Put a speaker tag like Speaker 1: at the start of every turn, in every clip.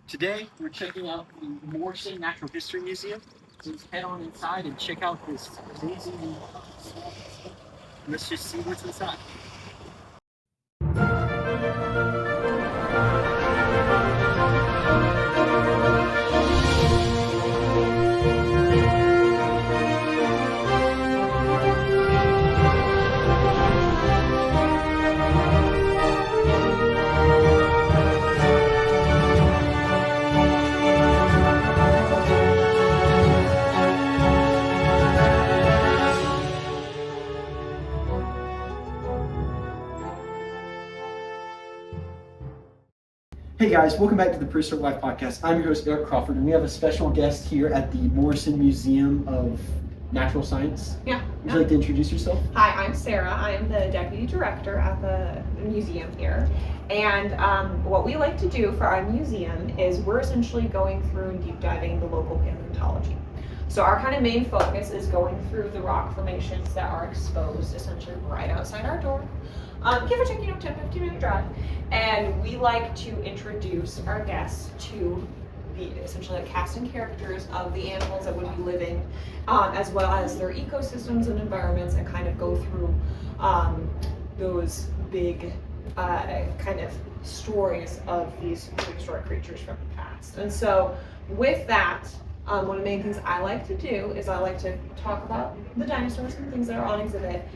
Speaker 1: Today, we're checking out the Morrison Natural History Museum. So let's head on inside and check out this amazing small exhibit. Let's just see what's inside. Hey guys, welcome back to the Prehistoric Life Podcast. I'm your host, Eric Crawford, and we have a special guest here at the Morrison Museum of Natural Science.
Speaker 2: Yeah.
Speaker 1: Would you like to introduce yourself?
Speaker 2: Hi, I'm Sarah. I'm the deputy director at the museum here. And what we like to do for our museum is we're essentially going through and deep diving the local paleontology. So our kind of main focus is going through the rock formations that are exposed essentially right outside our door. Give or take, 10-15 minute drive. And we like to introduce our guests to the essentially like cast and characters of the animals that would be living, as well as their ecosystems and environments, and kind of go through those big kind of stories of these prehistoric creatures from the past. And so with that, one of the main things I like to do is I like to talk about the dinosaurs and things that are on exhibit.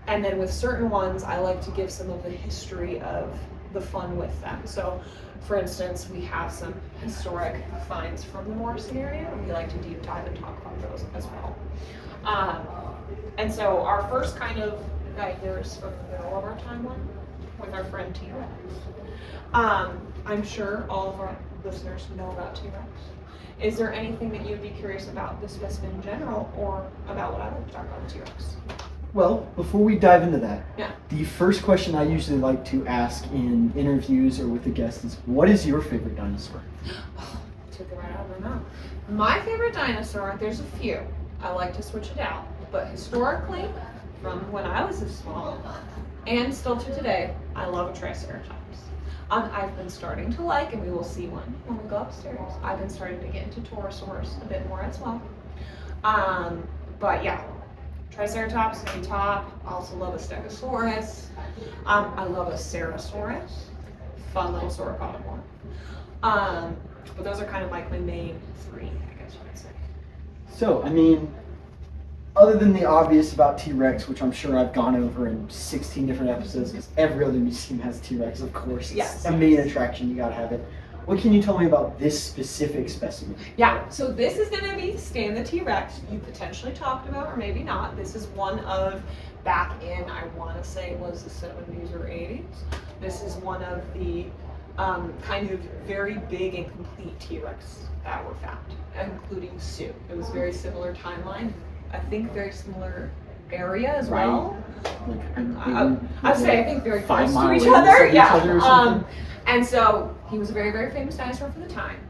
Speaker 2: And then with certain ones, I like to give some of the history of the fun with them. So for instance, we have some historic finds from the Morrison area, and we like to deep dive and talk about those as well. And so our first kind of guide here is from the middle of our timeline with our friend T-Rex. I'm sure all of our listeners know about T-Rex. Is there anything that you'd be curious about the specimen in general, or about what I like to talk about with T-Rex?
Speaker 1: Well, before we dive into that,
Speaker 2: Yeah.
Speaker 1: the first question I usually like to ask in interviews or with a guest is, what is your favorite dinosaur?
Speaker 2: Took it right out of my mouth. My favorite dinosaur, there's a few. I like to switch it out. But historically, from when I was this small, and still to today, I love a Triceratops. I've been starting to like, and we will see one when we go upstairs, I've been starting to get into Torosaurs a bit more as well. But yeah, Triceratops on top. I also love a Stegosaurus. I love a Ceratosaurus. Fun little sauropod. But those are kind of like my main three, I guess you would say.
Speaker 1: So, other than the obvious about T-Rex, which I'm sure I've gone over in 16 different episodes, because every other museum has T-Rex, of course. It's a main attraction, you gotta have it. What can you tell me about this specific specimen?
Speaker 2: Yeah, so this is going to be Stan the T-Rex you potentially talked about, or maybe not. This is one of, back in, I want to say it was the 70s or 80s. This is one of the kind of very big and complete T-Rex that were found, including Sue. It was very similar timeline. I think very similar area as well. I'd say I think very close to each other. Yeah. And so he was a very, very famous dinosaur for the time.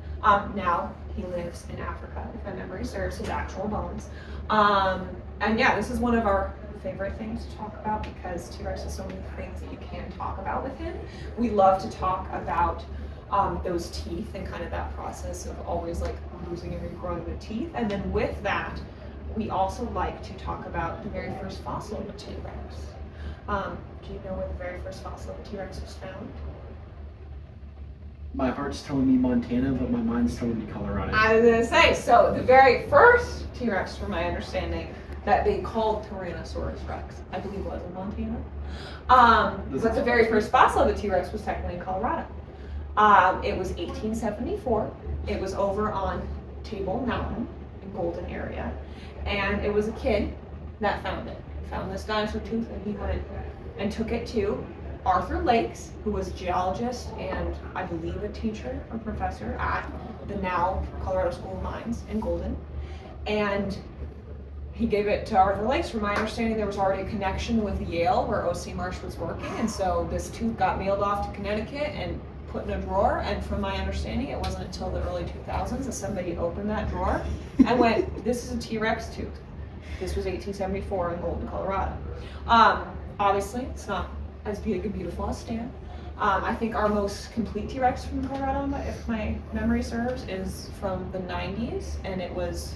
Speaker 2: Now he lives in Africa, if my memory serves, his actual bones. And yeah, this is one of our favorite things to talk about because T-Rex has so many things that you can talk about with him. We love to talk about those teeth and kind of that process of always like losing and regrowing the teeth. And then with that, we also like to talk about the very first fossil of a T-Rex. Do you know where the very first fossil of a T-Rex was found?
Speaker 1: My heart's telling me Montana, but my mind's telling me Colorado.
Speaker 2: I was gonna say, so the very first T-Rex, from my understanding, that they called Tyrannosaurus Rex, I believe was in Montana. But the very first fossil of the T-Rex was technically in Colorado. It was 1874. It was over on Table Mountain in Golden area. And it was a kid that found it. Found this dinosaur tooth, and he went and took it to Arthur Lakes, who was a geologist and I believe a teacher or professor at the now Colorado School of Mines in Golden. And he gave it to Arthur Lakes. From my understanding, there was already a connection with Yale where O.C. Marsh was working. And so this tooth got mailed off to Connecticut and put in a drawer. And from my understanding, it wasn't until the early 2000s that somebody opened that drawer and went, this is a T-Rex tooth. This was 1874 in Golden, Colorado. Obviously, it's not as big and beautiful as Stan, I think our most complete T-Rex from Colorado, if my memory serves, is from the 90s, and it was,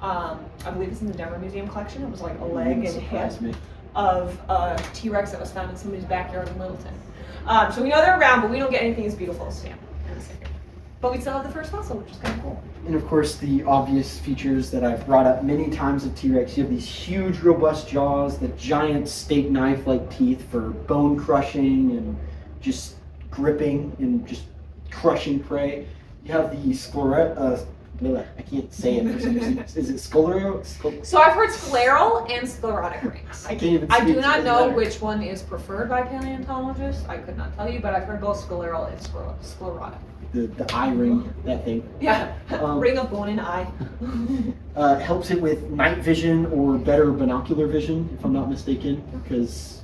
Speaker 2: I believe it's in the Denver Museum collection. It was like a leg and head of a T-Rex that was found in somebody's backyard in Littleton. So we know they're around, but we don't get anything as beautiful as Stan. But we still have the first fossil, which is kind of cool.
Speaker 1: And of course, the obvious features that I've brought up many times of T-Rex. You have these huge, robust jaws, the giant steak knife-like teeth for bone crushing and just gripping and just crushing prey. You have the I can't say it for some reason. Is it scleral?
Speaker 2: So I've heard scleral and sclerotic rings.
Speaker 1: I can't even
Speaker 2: I
Speaker 1: speak
Speaker 2: do not
Speaker 1: to
Speaker 2: know
Speaker 1: that.
Speaker 2: which one is preferred by paleontologists. I could not tell you, but I've heard both scleral and sclerotic.
Speaker 1: The eye ring, that thing.
Speaker 2: Yeah, ring of bone and eye.
Speaker 1: Helps it with night vision or better binocular vision, if I'm not mistaken, because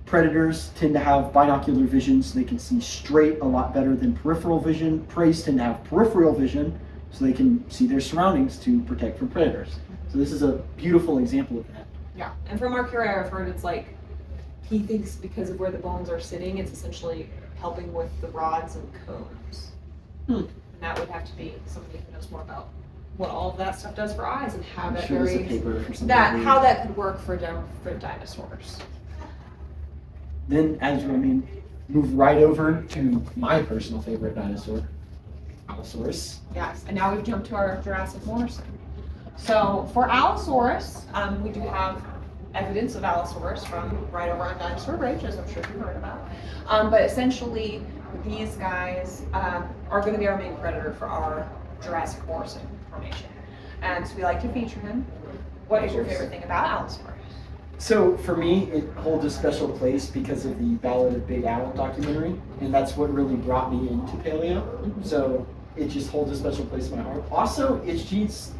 Speaker 1: predators tend to have binocular vision, so they can see straight a lot better than peripheral vision. Preys tend to have peripheral vision, so they can see their surroundings to protect from predators. So this is a beautiful example of that.
Speaker 2: Yeah, and from our curio, I've heard it's like, he thinks because of where the bones are sitting, it's essentially helping with the rods and cones. And that would have to be somebody who knows more about what all of that stuff does for eyes and how that
Speaker 1: Sure, there's a
Speaker 2: varies,
Speaker 1: paper for something
Speaker 2: how that could work for dinosaurs.
Speaker 1: Then, move right over to my personal favorite dinosaur, Allosaurus.
Speaker 2: Yes, and now we've jumped to our Jurassic Morrison. So for Allosaurus, we do have evidence of Allosaurus from right over on Dinosaur Ridge, as I'm sure you've heard about. But essentially, these guys are going to be our main predator for our Jurassic Morrison formation. And so we like to feature him. What is your favorite thing about Allosaurus?
Speaker 1: So for me, it holds a special place because of the Ballad of Big Al documentary, and that's what really brought me into paleo. So it just holds a special place in my heart. Also, it's just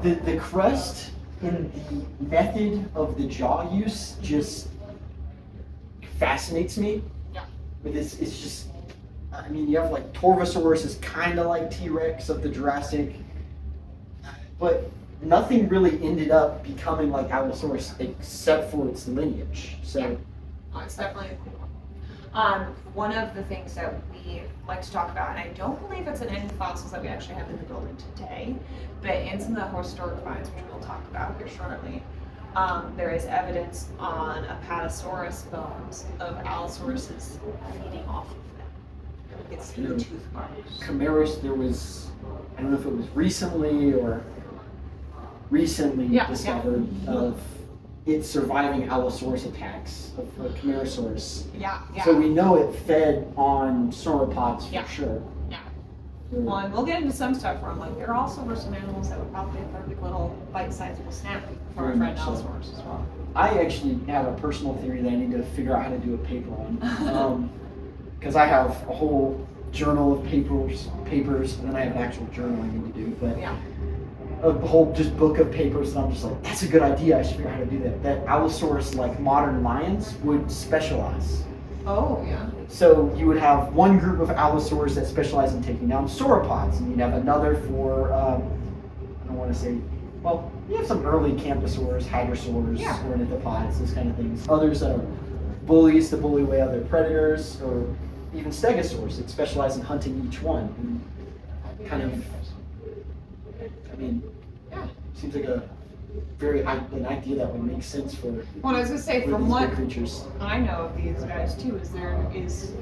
Speaker 1: the crest and the method of the jaw use just fascinates me.
Speaker 2: Yeah.
Speaker 1: With this, it's just, you have like Torvosaurus is kind of like T-Rex of the Jurassic, but nothing really ended up becoming like Allosaurus except for its lineage. So
Speaker 2: it's definitely a cool one. One of the things that we like to talk about, and I don't believe it's in any fossils that we actually have in the building today, but in some of the historic finds, which we'll talk about here shortly, there is evidence on Apatosaurus bones of Allosaurus feeding off of them. It's the tooth marks.
Speaker 1: Chimeras, there was, I don't know if it was recently discovered of it surviving Allosaurus attacks of Chimerosaurus.
Speaker 2: Yeah.
Speaker 1: So we know it fed on sauropods for sure.
Speaker 2: Yeah. Well, and we'll get into some stuff where I'm like, there also were some animals that would probably be a perfect little bite-sizable snack for our friend Allosaurus as well.
Speaker 1: I actually have a personal theory that I need to figure out how to do a paper on. Because I have a whole journal of papers, and then I have an actual journal I need to do. But a whole just book of papers, and I'm just like, that's a good idea. I should figure out how to do that. That Allosaurus, like modern lions, would specialize.
Speaker 2: Oh, yeah.
Speaker 1: So you would have one group of Allosaurs that specialize in taking down sauropods, and you'd have another for, I don't want to say, well, you have some early camptosaurs, hydrosaurs, ornithopods, those kind of things. Others that are bullies to bully away other predators, or even stegosaurs that specialize in hunting each one. And kind of, seems like an idea that would make sense for.
Speaker 2: Well, I was gonna say, from
Speaker 1: these
Speaker 2: what
Speaker 1: big creatures.
Speaker 2: I know of these guys too, is there is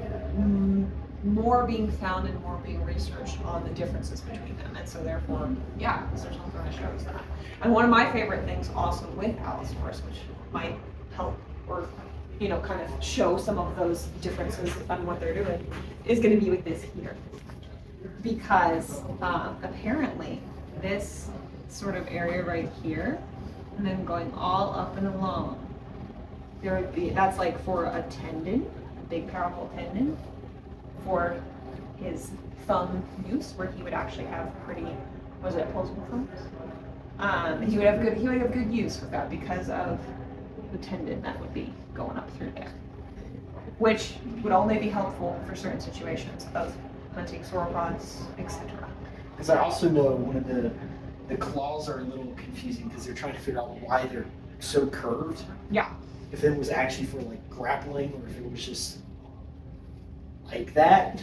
Speaker 2: more being found and more being researched on the differences between them, and so therefore, there's something that shows that. And one of my favorite things also with Allosaurus, which might help or kind of show some of those differences on what they're doing, is going to be with this here, because apparently this sort of area right here, and then going all up and along, there would be, that's like for a tendon, a big powerful tendon, for his thumb use, where he would actually have pretty, opposable thumbs? He would have good use with that because of the tendon that would be going up through there, which would only be helpful for certain situations of hunting sauropods, etc.
Speaker 1: Because I also know one of the claws are a little confusing because they're trying to figure out why they're so curved.
Speaker 2: Yeah.
Speaker 1: If it was actually for like grappling, or if it was just like that?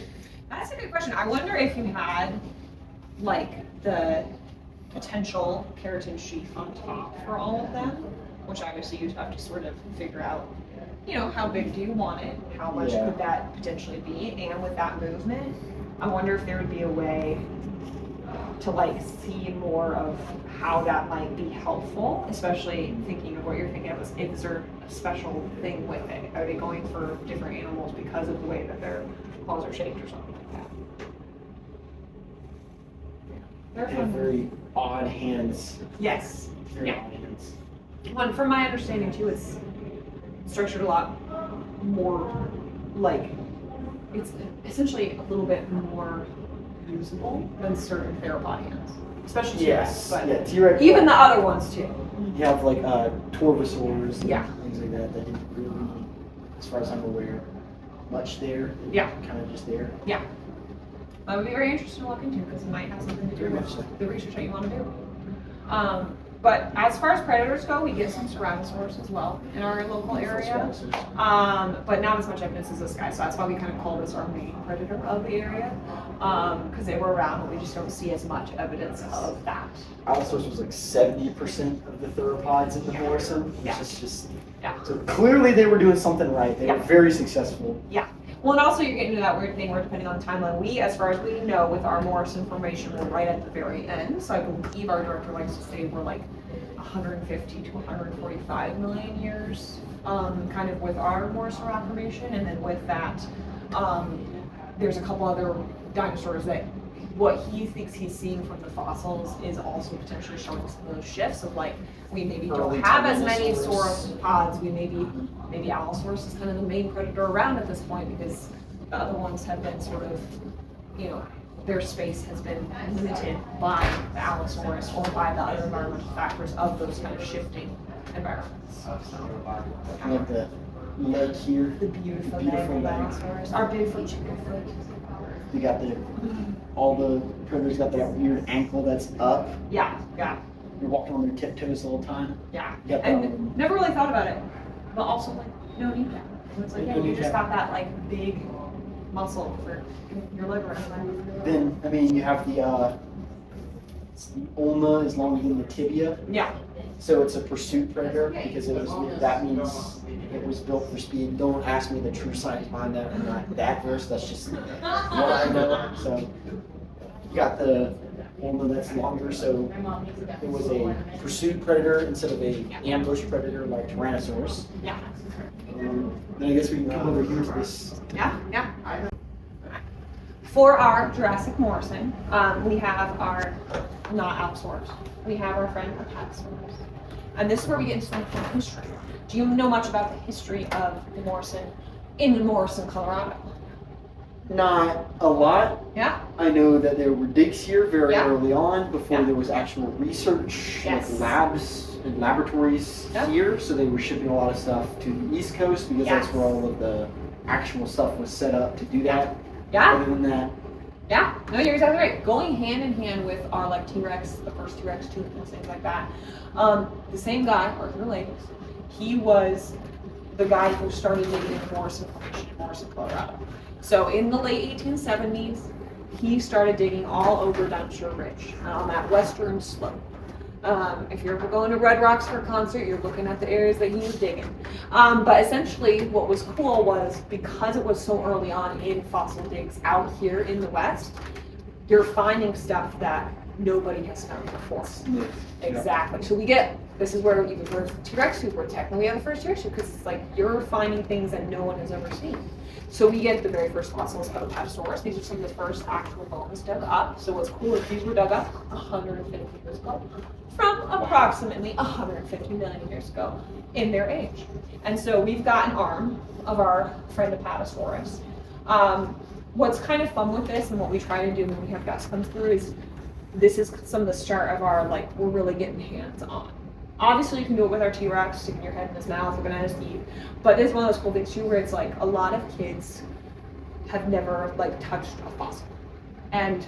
Speaker 2: That's a good question. I wonder if you had like the potential keratin sheath on top for all of them, which obviously you'd have to sort of figure out, you know, how big do you want it? How much could that potentially be? And with that movement, I wonder if there would be a way to like see more of how that might be helpful, especially thinking of what you're thinking of. Is there a special thing with it? Are they going for different animals because of the way that their claws are shaped or something like that?
Speaker 1: They have very odd hands.
Speaker 2: Yes.
Speaker 1: Very odd hands.
Speaker 2: Well, from my understanding too, it's structured a lot more like it's essentially a little bit more usable than certain theropod hands, especially T-Rex. But
Speaker 1: yeah, T-Rex.
Speaker 2: Even the other ones too.
Speaker 1: You have like Torvosaurs,
Speaker 2: and
Speaker 1: things like that. That didn't really, as far as I'm aware, much there.
Speaker 2: Yeah.
Speaker 1: Kind of just there.
Speaker 2: Yeah. That would be very interesting to look into because it might have something to do with the research that you want to do. But as far as predators go, we get some Tyrannosaurs as well in our local area. But not as much evidence as this guy, so that's why we kind of call this our main predator of the area. Because they were around, but we just don't see as much evidence of that.
Speaker 1: Allosaurus was like 70% of the theropods in the Morrison.
Speaker 2: Yeah.
Speaker 1: It's just
Speaker 2: Yeah.
Speaker 1: So clearly they were doing something right. They were very successful.
Speaker 2: Yeah. Well, and also you're getting into that weird thing where depending on the timeline, we, as far as we know, with our Morrison formation, we're right at the very end. So I believe our director likes to say we're like 150 to 145 million years, kind of with our Morrison rock formation, and then with that, there's a couple other dinosaurs that what he thinks he's seeing from the fossils is also potentially showing some of those shifts of like we maybe don't have as many sauropods, we maybe Allosaurus is kind of the main predator around at this point because the other ones have been sort of, you know, their space has been limited by the Allosaurus or by the other environmental factors of those kind of shifting environments.
Speaker 1: I have the leg here.
Speaker 2: The beautiful leg of Dinosaurs. Our beautiful chicken foot.
Speaker 1: You got all the predators got that weird ankle that's up.
Speaker 2: Yeah.
Speaker 1: You're walking on their tiptoes the whole time.
Speaker 2: Yeah.
Speaker 1: You got
Speaker 2: And never really thought about it, but also like no kneecap. It's like you just got that like big muscle for your leg around.
Speaker 1: Then you have the ulna is longer than the tibia.
Speaker 2: Yeah.
Speaker 1: So it's a pursuit predator because that means it was built for speed. Don't ask me the true science behind that. I'm not that versed. That's just what I know. So you got the ulna that's longer. So it was a pursuit predator instead of a ambush predator like Tyrannosaurus.
Speaker 2: Yeah.
Speaker 1: Then I guess we can come over here to this.
Speaker 2: Yeah. For our Jurassic Morrison, we have our not Allosaurus. We have our friend Paleontology. And this is where we get into some fun history. Do you know much about the history of the Morrison in Morrison, Colorado?
Speaker 1: Not a lot.
Speaker 2: Yeah.
Speaker 1: I know that there were digs here very
Speaker 2: Yeah.
Speaker 1: early on before
Speaker 2: Yeah.
Speaker 1: there was actual research,
Speaker 2: Yes.
Speaker 1: like labs and laboratories
Speaker 2: Yep.
Speaker 1: here. So they were shipping a lot of stuff to the East Coast because that's
Speaker 2: Yes.
Speaker 1: where all of the actual stuff was set up to do that.
Speaker 2: Yeah.
Speaker 1: Other than that,
Speaker 2: Yeah, no, you're exactly right. Going hand in hand with our like T-Rex, the first T-Rex tooth and things like that. The same guy, Arthur Lakes, he was the guy who started digging in Morrison Formation in Morrison, Colorado. So in the late 1870s, he started digging all over Dinosaur Ridge on that western slope. If you're ever going to Red Rocks for a concert, you're looking at the areas that he was digging. But essentially what was cool was because it was so early on in fossil digs out here in the West, you're finding stuff that nobody has found before. Exactly. So this is where even the T-Rex tooth were technically we have the first T-Rex tooth because it's like you're finding things that no one has ever seen. So we get the very first fossils of Paleontology. These are some of the first actual bones dug up. So what's cool is these were dug up 150 years ago from approximately 150 million years ago in their age. And so we've got an arm of our friend Apatosaurus. What's kind of fun with this and what we try to do when we have guests come through is this is some of the start of our like we're really getting hands on. Obviously, you can do it with our T-Rex, sticking your head in his mouth, looking at his teeth. But it's one of those cool things too, where it's like a lot of kids have never like touched a fossil. And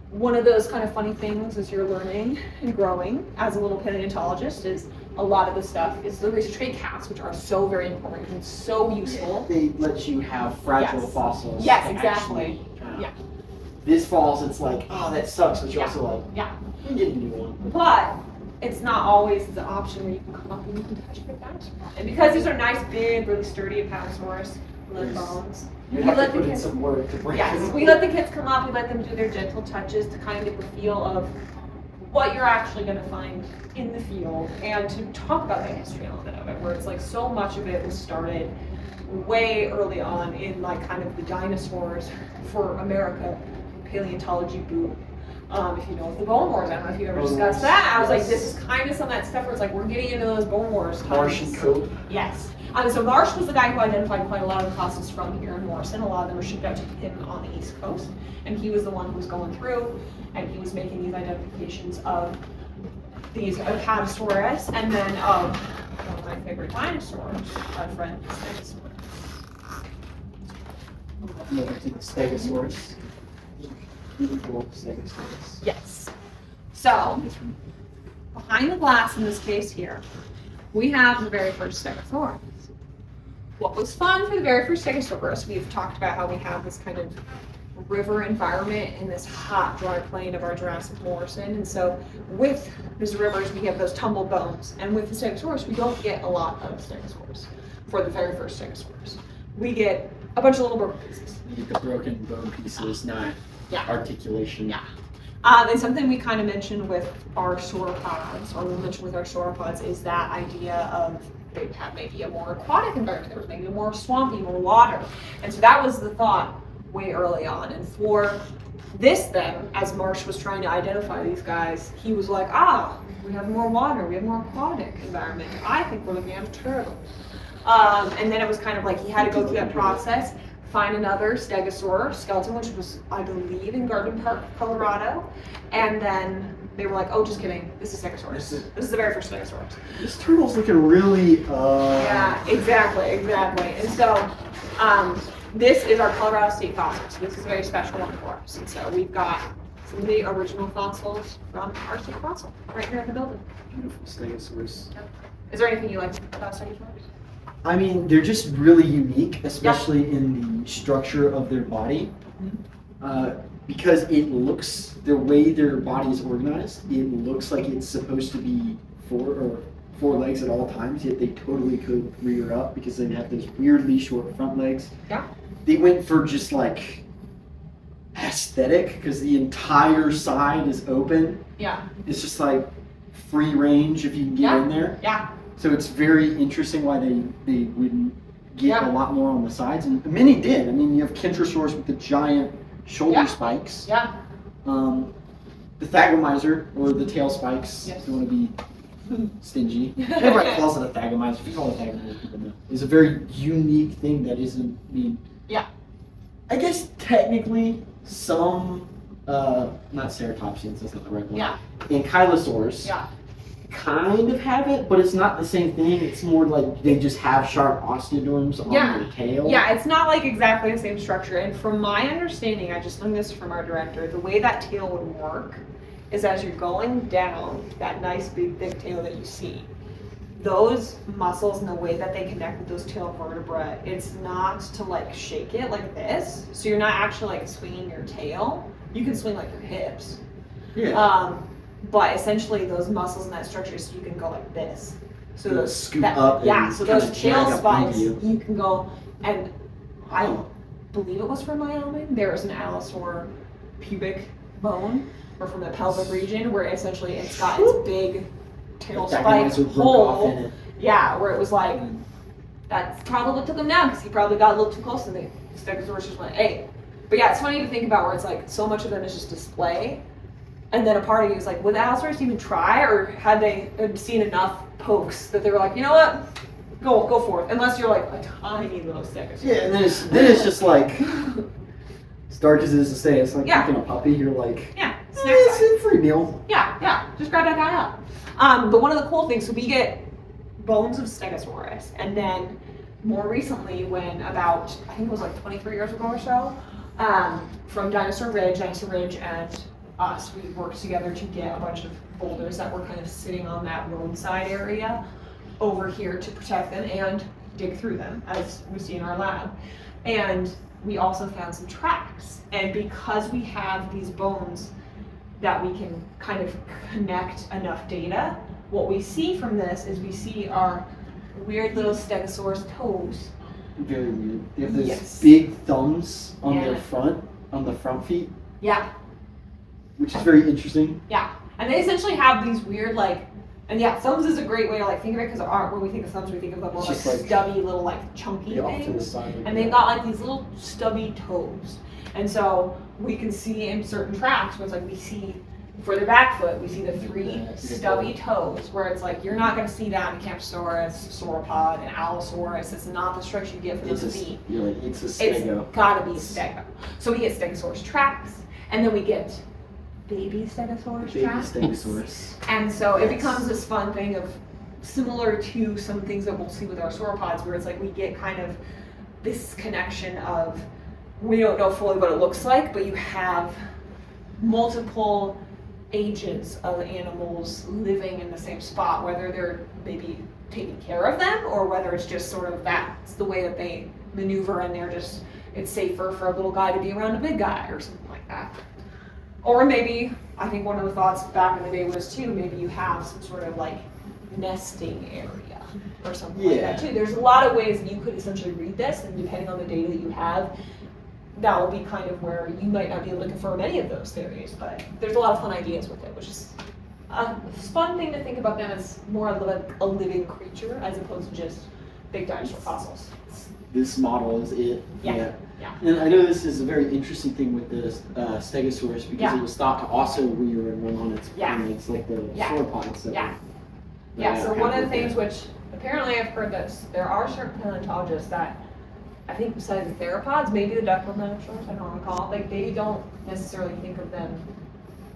Speaker 2: one of those kind of funny things as you're learning and growing as a little paleontologist is a lot of the stuff is the research grade cats, which are so very important and so useful.
Speaker 1: They let you have fragile
Speaker 2: Yes.
Speaker 1: fossils.
Speaker 2: Yes,
Speaker 1: that
Speaker 2: exactly.
Speaker 1: actually,
Speaker 2: Yeah.
Speaker 1: This falls, it's like, oh, that sucks, but you're
Speaker 2: Yeah.
Speaker 1: also like,
Speaker 2: Yeah.
Speaker 1: you get a new one.
Speaker 2: But it's not always the option where you can come up and you can touch a dinosaur. And because these are nice, big, really sturdy Apatosaurus, with bones,
Speaker 1: You
Speaker 2: we
Speaker 1: have
Speaker 2: let
Speaker 1: to
Speaker 2: the
Speaker 1: put in
Speaker 2: kids.
Speaker 1: some work to break
Speaker 2: Yes,
Speaker 1: it.
Speaker 2: we let the kids come up. We let them do their gentle touches to kind of get the feel of what you're actually going to find in the field, and to talk about the history element of it, where it's like so much of it was started way early on in like kind of the dinosaurs for America paleontology boom. If you know of the Bone Wars, I don't know if you ever
Speaker 1: Bone
Speaker 2: discussed
Speaker 1: Wars,
Speaker 2: that. I was like,
Speaker 1: yes.
Speaker 2: this is kind of some of that stuff where it's like we're getting into those Bone Wars times.
Speaker 1: Martian coat.
Speaker 2: Yes. So Marsh was the guy who identified quite a lot of the fossils from here in Morrison. A lot of them were shipped out to him on the East Coast. And he was the one who was going through, and he was making these identifications of these Apatosaurus, and then of one of my favorite dinosaurs, our friend Stegosaurus.
Speaker 1: Look at the Stegosaurus. Really cool Stegosaurus.
Speaker 2: Yes. So, behind the glass in this case here, we have the very first Stegosaurus. What was fun for the very first Stegosaurus, we've talked about how we have this kind of river environment in this hot, dry plain of our Jurassic Morrison. And so with these rivers, we have those tumbled bones. And with the Stegosaurus, we don't get a lot of Stegosaurus for the very first Stegosaurus. We get a bunch of little broken pieces.
Speaker 1: You get the broken bone pieces, not articulation.
Speaker 2: Yeah. And something we kind of mentioned with our sauropods, or we'll mention with our sauropods, is that idea of they have maybe a more aquatic environment, there was maybe a more swampy, more water. And so that was the thought way early on. And for this then, as Marsh was trying to identify these guys, he was like, we have more water, we have more aquatic environment. I think we're looking at a turtle. And then it was kind of like he had to go through that process, find another stegosaur skeleton, which was, I believe, in Garden Park, Colorado. And then they were like, oh, just kidding, this is Stegosaurus. This is the very first Stegosaurus.
Speaker 1: This turtle's looking really,
Speaker 2: Yeah, exactly. And so, this is our Colorado State fossil. So this is a very special one for us. And so we've got some of the original fossils from our state fossil right here in the building.
Speaker 1: beautiful Stegosaurus.
Speaker 2: Is there anything you like about Stegosaurus?
Speaker 1: I mean, they're just really unique, especially in the structure of their body. Because it looks, the way their body is organized, it looks like it's supposed to be four legs at all times, yet they totally could rear up because they have those weirdly short front legs.
Speaker 2: Yeah.
Speaker 1: They went for just like aesthetic because the entire side is open.
Speaker 2: Yeah.
Speaker 1: It's just like free range if you can get in there.
Speaker 2: Yeah.
Speaker 1: So it's very interesting why they wouldn't get
Speaker 2: Yeah.
Speaker 1: a lot more on the sides, and many did. I mean, you have Kentrosaurus with the giant shoulder
Speaker 2: Yeah.
Speaker 1: spikes.
Speaker 2: Yeah.
Speaker 1: The Thagomizer, or the tail spikes,
Speaker 2: Yes.
Speaker 1: if you want to be stingy. Everybody calls it a Thagomizer. If you call it a Thagomizer, people know. It's a very unique thing that isn't, I mean,
Speaker 2: Yeah.
Speaker 1: I guess technically some, not ceratopsians, that's not the right one.
Speaker 2: Yeah.
Speaker 1: Ankylosaurs.
Speaker 2: Yeah.
Speaker 1: Kind of have it, but it's not the same thing. It's more like they just have sharp osteoderms on
Speaker 2: Yeah.
Speaker 1: their tail.
Speaker 2: Yeah, it's not like exactly the same structure. And from my understanding, I just learned this from our director, the way that tail would work is as you're going down that nice big thick tail that you see, those muscles and the way that they connect with those tail vertebrae, it's not to like shake it like this. So you're not actually like swinging your tail. You can swing like your hips.
Speaker 1: Yeah.
Speaker 2: But essentially those muscles and that structure, so you can go like this. So
Speaker 1: Go
Speaker 2: those
Speaker 1: scoop up
Speaker 2: yeah,
Speaker 1: and
Speaker 2: so
Speaker 1: kinda
Speaker 2: those tail
Speaker 1: drag up onto
Speaker 2: spikes,
Speaker 1: you.
Speaker 2: you can go, and I
Speaker 1: Oh.
Speaker 2: believe it was from Wyoming. There is an allosaur pubic bone, or from the pelvic region, where essentially it's got its big tail
Speaker 1: The
Speaker 2: spike
Speaker 1: Thagomizer broke off in
Speaker 2: hole.
Speaker 1: it.
Speaker 2: Yeah, where it was like, that probably what took him down, because he probably got a little too close, and the Stegosaurus just went, hey. But yeah, it's funny to think about where it's like, so much of them is just display. And then a part of you is like, would the Allosaurus even try, or had they seen enough pokes that they were like, you know what, go for it. Unless you're like a tiny little Stegosaurus.
Speaker 1: Yeah, and then it's just like, as dark as it is to say, it's like
Speaker 2: Yeah.
Speaker 1: picking a puppy. You're like,
Speaker 2: Yeah, snack
Speaker 1: it's
Speaker 2: size.
Speaker 1: a free meal.
Speaker 2: Yeah, just grab that guy up. But one of the cool things, so we get bones of Stegosaurus, and then more recently, when about, I think it was like 23 years ago or so, from Dinosaur Ridge and us. We worked together to get a bunch of boulders that were kind of sitting on that roadside area over here to protect them and dig through them, as we see in our lab. And we also found some tracks. And because we have these bones that we can kind of connect enough data, what we see from this is we see our weird little stegosaurus toes.
Speaker 1: Very weird. They have those
Speaker 2: Yes.
Speaker 1: big thumbs on
Speaker 2: Yeah.
Speaker 1: their front, on the front feet,
Speaker 2: Yeah,
Speaker 1: which is very interesting.
Speaker 2: yeah. And they essentially have these weird and yeah, thumbs is a great way to think of it, because when we think of thumbs, we think of the more
Speaker 1: It's
Speaker 2: like
Speaker 1: just like
Speaker 2: stubby little chunky
Speaker 1: off to the
Speaker 2: things.
Speaker 1: side.
Speaker 2: And they've got these little stubby toes. And so we can see in certain tracks where it's we see for their back foot, we see the 3 stubby toes, where it's you're not going to see that in Camptosaurus, Sauropod, and Allosaurus. It's not the structure you get for those feet.
Speaker 1: You're it's a stego.
Speaker 2: It's got to be a stego. So we get stegosaurus tracks, and then we get baby stegosaurus
Speaker 1: Baby
Speaker 2: tracks.
Speaker 1: stegosaurus.
Speaker 2: And so it becomes this fun thing of similar to some things that we'll see with our sauropods, where it's we get kind of this connection of, we don't know fully what it looks like, but you have multiple ages of animals living in the same spot, whether they're maybe taking care of them or whether it's just sort of that's the way that they maneuver, and it's safer for a little guy to be around a big guy or something like that. Or maybe, I think one of the thoughts back in the day was too, maybe you have some sort of nesting area or something like that too. There's a lot of ways that you could essentially read this, and depending on the data that you have, that will be kind of where you might not be able to confirm any of those theories, but there's a lot of fun ideas with it, which is a fun thing to think about them as more of a living creature as opposed to just big dinosaur fossils.
Speaker 1: This model is it.
Speaker 2: Yeah.
Speaker 1: And I know this is a very interesting thing with the stegosaurus, because it was thought to also rear and run on its phalanx like the sauropods.
Speaker 2: So one of the things which apparently I've heard that there are certain paleontologists that, I think besides the theropods, maybe the duckbill dinosaurs, I don't recall, they don't necessarily think of them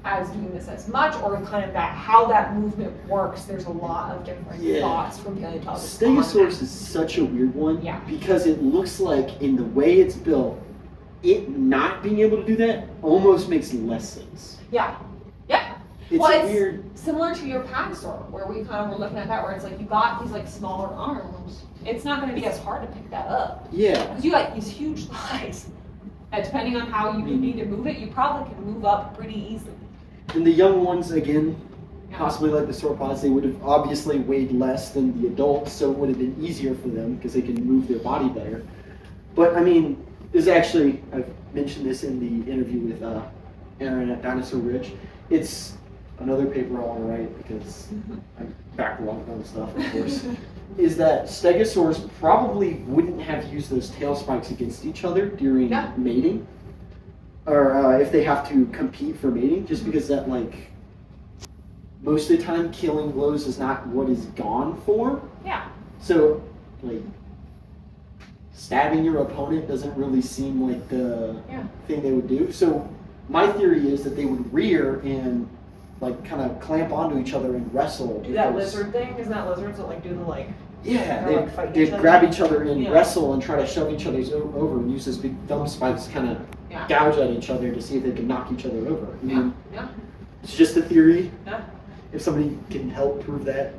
Speaker 2: as doing this as much, or kind of how that movement works. There's a lot of different thoughts from paleontologists.
Speaker 1: Stegosaurus is such a weird one, because it looks like in the way it's built, it not being able to do that almost makes less sense.
Speaker 2: Yeah.
Speaker 1: It's weird.
Speaker 2: Similar to your Paleosaur, where we kind of were looking at that, where it's you got these smaller arms. It's not going to be as hard to pick that up.
Speaker 1: Yeah.
Speaker 2: Because you got these huge thighs. And depending on how you need to move it, you probably can move up pretty easily.
Speaker 1: And the young ones, again, possibly like the sauropods, they would have obviously weighed less than the adults, so it would have been easier for them because they can move their body better. But I mean, there's actually, I've mentioned this in the interview with Aaron at Dinosaur Ridge. It's another paper I want to write because I'm backlogged on stuff, of course. Is that stegosaurs probably wouldn't have used those tail spikes against each other during mating, or if they have to compete for mating, just because that most of the time killing blows is not what is gone for.
Speaker 2: Yeah.
Speaker 1: So stabbing your opponent doesn't really seem like the thing they would do. So my theory is that they would rear and kind of clamp onto each other and wrestle.
Speaker 2: Do that lizard thing? Isn't that lizards that do the
Speaker 1: they'd grab each other and wrestle and try to shove each other's over and use those big thumb spikes to kind of gouge at each other to see if they can knock each other over. I mean, it's just a theory.
Speaker 2: Yeah.
Speaker 1: If somebody can help prove that,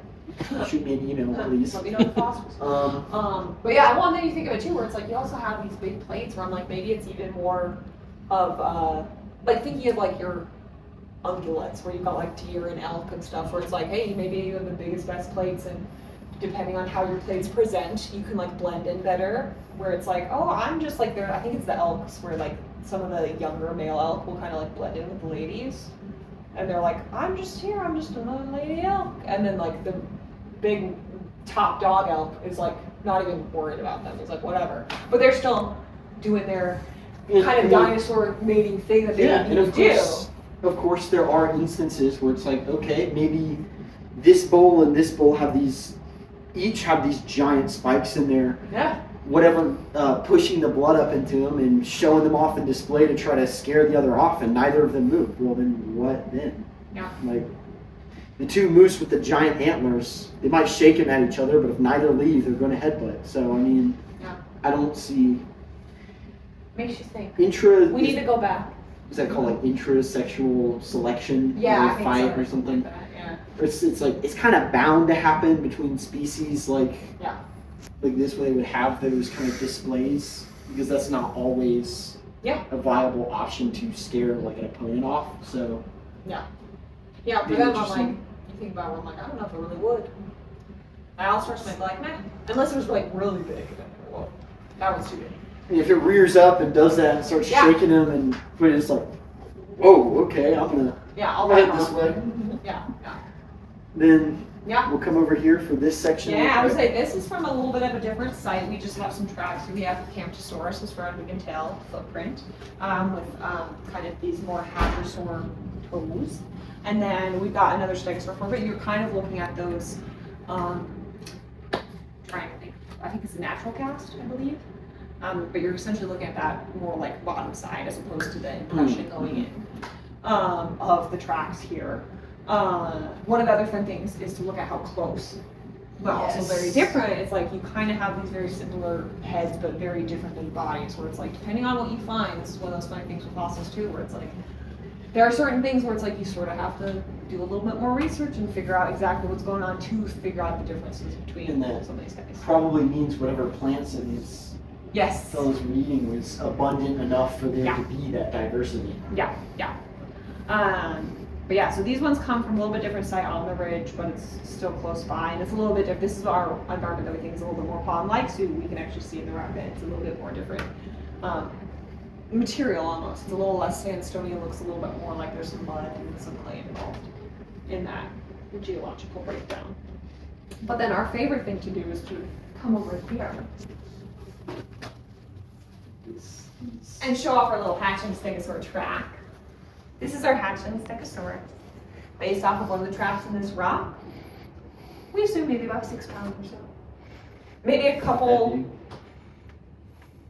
Speaker 1: shoot me an email, please.
Speaker 2: Let me know the fossils. But yeah, one thing you think of it too, where it's you also have these big plates where I'm maybe it's even more of thinking of your ungulates, where you've got deer and elk and stuff, where it's hey, maybe you have the biggest, best plates, and depending on how your plates present, you can blend in better. Where it's oh, I'm just there. I think it's the elks where some of the younger male elk will kind of blend in with the ladies, and they're I'm just here, I'm just another lady elk, and then the big top dog elk is not even worried about them. He's whatever, but they're still doing their kind of dinosaur mating thing that they need to do.
Speaker 1: Of course, there are instances where it's okay, maybe this bull and this bull each have these giant spikes in there.
Speaker 2: Yeah.
Speaker 1: Whatever, pushing the blood up into them and showing them off in display to try to scare the other off, and neither of them moved. Well, then what then?
Speaker 2: Yeah.
Speaker 1: The two moose with the giant antlers, they might shake them at each other, but if neither leave, they're going to headbutt. So, I mean, I don't see.
Speaker 2: Makes you think.
Speaker 1: We
Speaker 2: need to go back.
Speaker 1: is that called like intrasexual selection?
Speaker 2: Yeah,
Speaker 1: Or
Speaker 2: I think
Speaker 1: fight
Speaker 2: so.
Speaker 1: or something.
Speaker 2: Like that, yeah.
Speaker 1: It's like it's kind of bound to happen between species like this, where they would have those kind of displays, because that's not always a viable option to scare like an opponent off. So
Speaker 2: yeah, for them, I'm like, you think about it, I'm like, I don't know if I really would. Allosaurus might be like, meh, unless it was like really big. Well, that was too big.
Speaker 1: and if it rears up and does that and starts shaking them, and when it's like, whoa, okay, I'm gonna
Speaker 2: I'll
Speaker 1: head this way.
Speaker 2: Yeah.
Speaker 1: Then
Speaker 2: Yeah.
Speaker 1: we'll come over here for this section.
Speaker 2: Yeah, I would say this is from a little bit of a different site. We just have some tracks. We have Camptosaurus, as far as we can tell, footprint, with kind of these more hadrosaur toes. And then we've got another stegosaur form, but you're kind of looking at those, trying to think, I think it's a natural cast, I believe. But you're essentially looking at that more like bottom side as opposed to the impression going in of the tracks here. One of the other fun things is to look at how close, but also very different. It's like you kind of have these very similar heads, but very different bodies, where it's like, depending on what you find, this is one of those funny things with fossils too, where it's like, there are certain things where it's like you sort of have to do a little bit more research and figure out exactly what's going on to figure out the differences between some of these guys.
Speaker 1: Probably means whatever plants in these fellows were eating was abundant enough for there to be that diversity.
Speaker 2: But yeah, so these ones come from a little bit different site on the ridge, but it's still close by, and it's a little bit different. This is our environment that we think is a little bit more pond-like, so we can actually see in the rock bed it's a little bit more different material almost. It's a little less sandstone. It looks a little bit more like there's some mud and some clay involved in that geological breakdown. But then our favorite thing to do is to come over here and show off our little hatchling stegosaur track. This is our hatchling stegosaurus, based off of one of the tracks in this rock. We assume maybe about 6 pounds or so. Maybe a couple,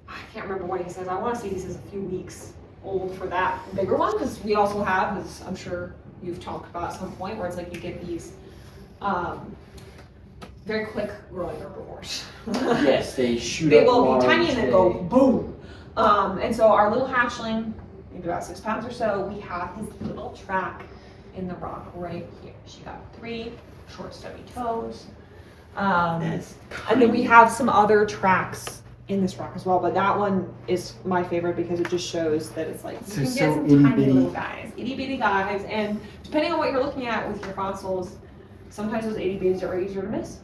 Speaker 2: I can't remember what he says. I want to say he says a few weeks old for that bigger one, because we also have, as I'm sure you've talked about at some point, where it's like you get these very quick growing herbivores.
Speaker 1: Yes, they shoot
Speaker 2: They
Speaker 1: up
Speaker 2: will
Speaker 1: large,
Speaker 2: be tiny and then go boom. And so our little hatchling, maybe about 6 pounds or so, we have his little track in the rock right here. She got 3 short stubby toes. And then we have some other tracks in this rock as well, but that one is my favorite because it just shows that it's like you can get some tiny little guys, itty bitty guys, and depending on what you're looking at with your fossils, sometimes those itty bitties are easier to miss.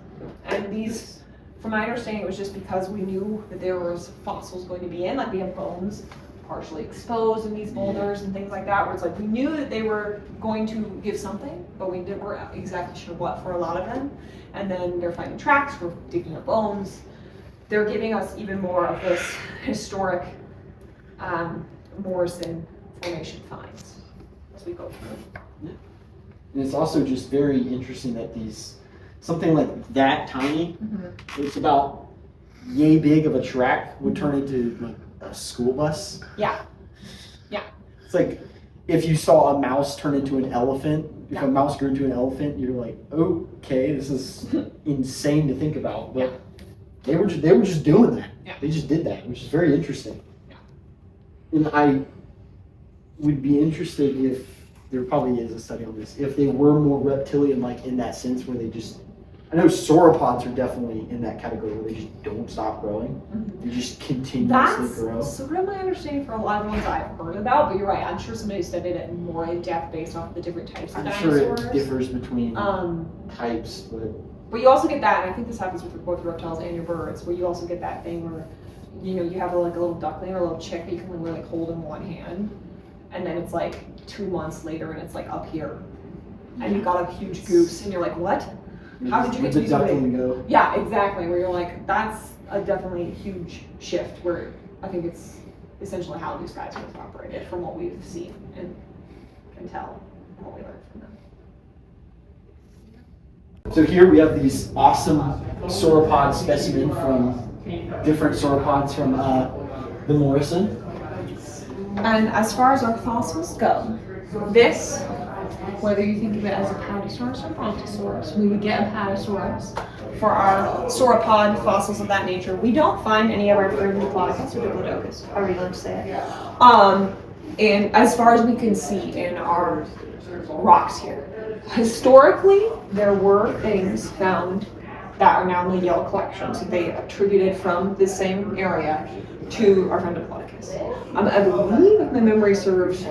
Speaker 2: And these, from my understanding, it was just because we knew that there was fossils going to be in, like we have bones partially exposed in these boulders and things like that, where it's like we knew that they were going to give something, but we weren't exactly sure what for a lot of them. And then they're finding tracks, we're digging up bones. They're giving us even more of this historic Morrison formation finds as we go through.
Speaker 1: Yeah. And it's also just very interesting that something like that tiny, it's about yay big of a track, would turn into like a school bus.
Speaker 2: Yeah.
Speaker 1: It's like if you saw a mouse turn into an elephant, if a mouse grew into an elephant, you're like, okay, this is insane to think about. But they were just doing that.
Speaker 2: Yeah.
Speaker 1: They just did that, which is very interesting.
Speaker 2: Yeah.
Speaker 1: And I would be interested if there probably is a study on this, if they were more reptilian-like in that sense, where they just, I know sauropods are definitely in that category where they just don't stop growing. They just continuously grow.
Speaker 2: That's sort of my understanding for a lot of ones I've heard about, but you're right. I'm sure somebody studied it more in depth based off the different types of dinosaurs.
Speaker 1: I'm sure it differs between types,
Speaker 2: but you also get that, and I think this happens with both your reptiles and your birds, where you also get that thing where, you have like a little duckling or a little chick that you can literally like hold in one hand, and then it's like 2 months later and it's like up here, and you've got a huge goose, and you're like, what? How did you get to be so big?
Speaker 1: Go?
Speaker 2: Yeah, exactly. Where you're like, that's a definitely huge shift. Where I think it's essentially how these guys have operated from what we've seen and can tell and what we learned from them.
Speaker 1: So here we have these awesome sauropod specimen from different sauropods from the Morrison.
Speaker 2: And as far as our fossils go, this, whether you think of it as a Paleosaurus or Brontosaurus, we would get a Paleosaurus for our sauropod fossils of that nature. We don't find any of our Diplodocus or Diplodocus, however you like to say it. And as far as we can see in our rocks here, historically, there were things found that are now in the Yale collection. So they attributed from the same area to our friend Diplodocus. I believe, if my memory serves,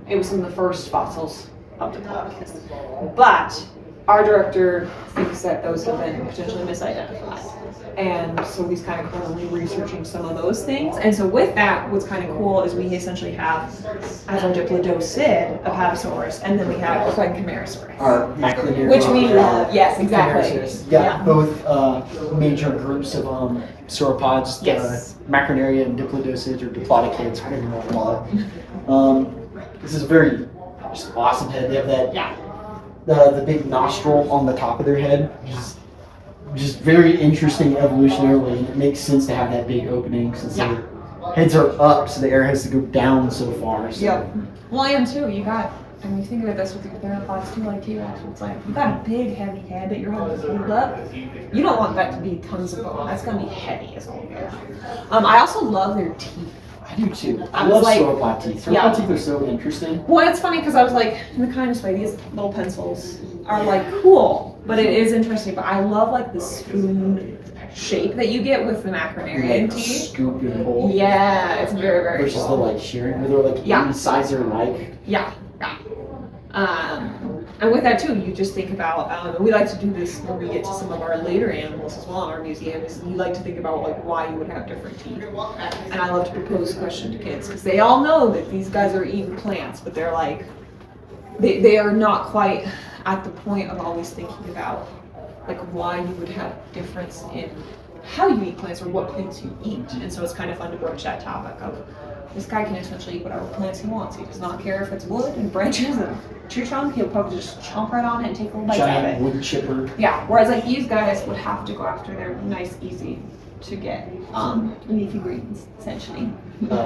Speaker 2: it was some of the first fossils of Diplodocus. But our director thinks that those have been potentially misidentified. And so he's kind of currently researching some of those things. And so with that, what's kind of cool is we essentially have, as our Diplodocid, Apatosaurus, and then we have our friend Camarasaurus.
Speaker 1: Our macular
Speaker 2: Which we love, yes, exactly.
Speaker 1: Yeah, both major groups of sauropods,
Speaker 2: Yes.
Speaker 1: Macronaria and Diplodocids or Diplodocids, whatever you want to call it. This is a very just awesome head. They have that the big nostril on the top of their head, which is just very interesting evolutionarily, and it makes sense to have that big opening since their heads are up, so the air has to go down so far. So.
Speaker 2: Yep. Well, and too, you got, and you think about this with your theropods too, like T-Rex, it's like, you got a big heavy head that you're holding to hold up. You don't want that to be tons of bone. That's going to be heavy as all get out. I also love their teeth.
Speaker 1: I do too. I love sauropod teeth. Sauropod teeth are so interesting.
Speaker 2: Well, it's funny because I was like, in the kindest way, these little pencils are like cool, but it is interesting. But I love like the spoon shape that you get with the macronarian teeth.
Speaker 1: Scoop and pull.
Speaker 2: Yeah, it's very, very
Speaker 1: versus
Speaker 2: cool.
Speaker 1: the like shearing, where they're like incisor like.
Speaker 2: Yeah. And with that too, you just think about, we like to do this when we get to some of our later animals as well in our museum, is you like to think about like why you would have different teeth. And I love to propose a question to kids, because they all know that these guys are eating plants, but they're like, they are not quite at the point of always thinking about like why you would have difference in how you eat plants or what plants you eat. And so it's kind of fun to broach that topic of, this guy can essentially eat whatever plants he wants. He does not care if it's wood and branches and tree trunk. He'll probably just chomp right on it and take little bites out of it.
Speaker 1: Wood chipper.
Speaker 2: Yeah. Whereas like these guys would have to go after their nice, easy to get leafy greens, essentially.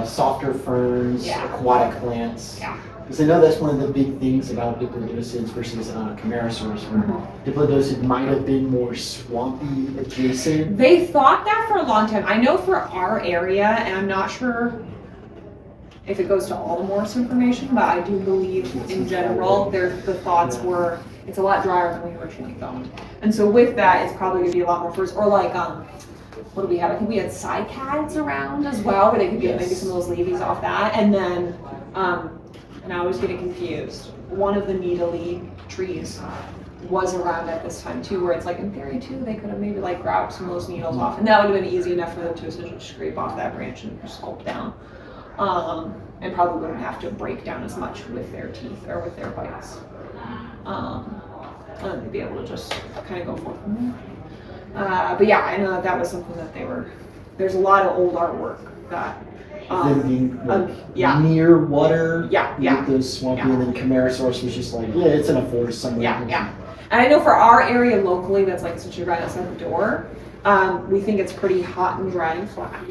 Speaker 1: Softer ferns, aquatic plants.
Speaker 2: Yeah.
Speaker 1: Because I know that's one of the big things about Diplodocids versus Camarasaurs, where Diplodocid might have been more swampy adjacent.
Speaker 2: They thought that for a long time. I know for our area, and I'm not sure if it goes to all the Morrison formation, but I do believe in general, the thoughts were, it's a lot drier than we originally thought. And so with that, it's probably gonna be a lot more first, or like, what do we have? I think we had cycads around as well, where they could get maybe some of those leaves off that. And then, and I was getting confused, one of the needly trees was around at this time too, where it's like in theory too, they could have maybe like grabbed some of those needles off, and that would have been easy enough for them to essentially scrape off that branch and sculpt down. And probably wouldn't have to break down as much with their teeth or with their bites. And they'd be able to just kind of go forth from there. But yeah, I know that was something that there's a lot of old artwork that
Speaker 1: them being near water, with those swampy, and then Camarasaurus was just like, it's in a forest somewhere.
Speaker 2: And I know for our area locally, that's like essentially right outside the door, we think it's pretty hot and dry and flat.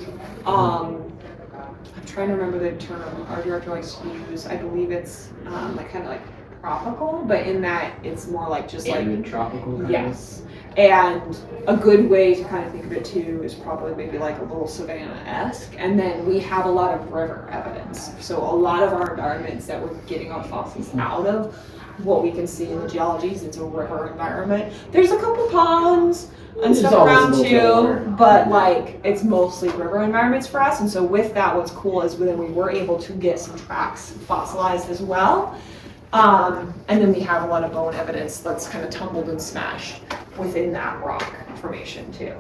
Speaker 2: I'm trying to remember the term our director likes to use. I believe it's like kind of like tropical, but in that it's more like just like
Speaker 1: tropical.
Speaker 2: Yes. And a good way to kind of think of it too is probably maybe like a little savanna-esque. And then we have a lot of river evidence. So a lot of our environments that we're getting our fossils out of, what we can see in the geology is it's a river environment. There's a couple ponds and stuff around too, but like it's mostly river environments for us. And so with that, what's cool is then we were able to get some tracks fossilized as well. And then we have a lot of bone evidence that's kind of tumbled and smashed within that rock formation too.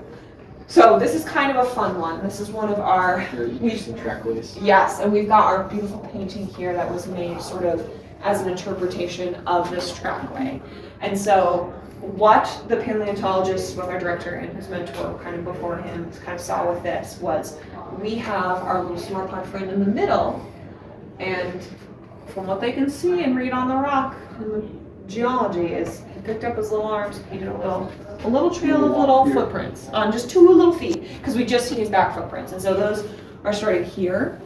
Speaker 2: So this is kind of a fun one. This is one of our
Speaker 1: trackways.
Speaker 2: Yes, and we've got our beautiful painting here that was made sort of as an interpretation of this trackway. And so what the paleontologist, with our director and his mentor kind of before him, kind of saw with this was we have our little sauropod friend in the middle, and from what they can see and read on the rock in the geology is he picked up his little arms, he did a little trail of little footprints on just 2 little feet, because we just see his back footprints. And so those are starting here,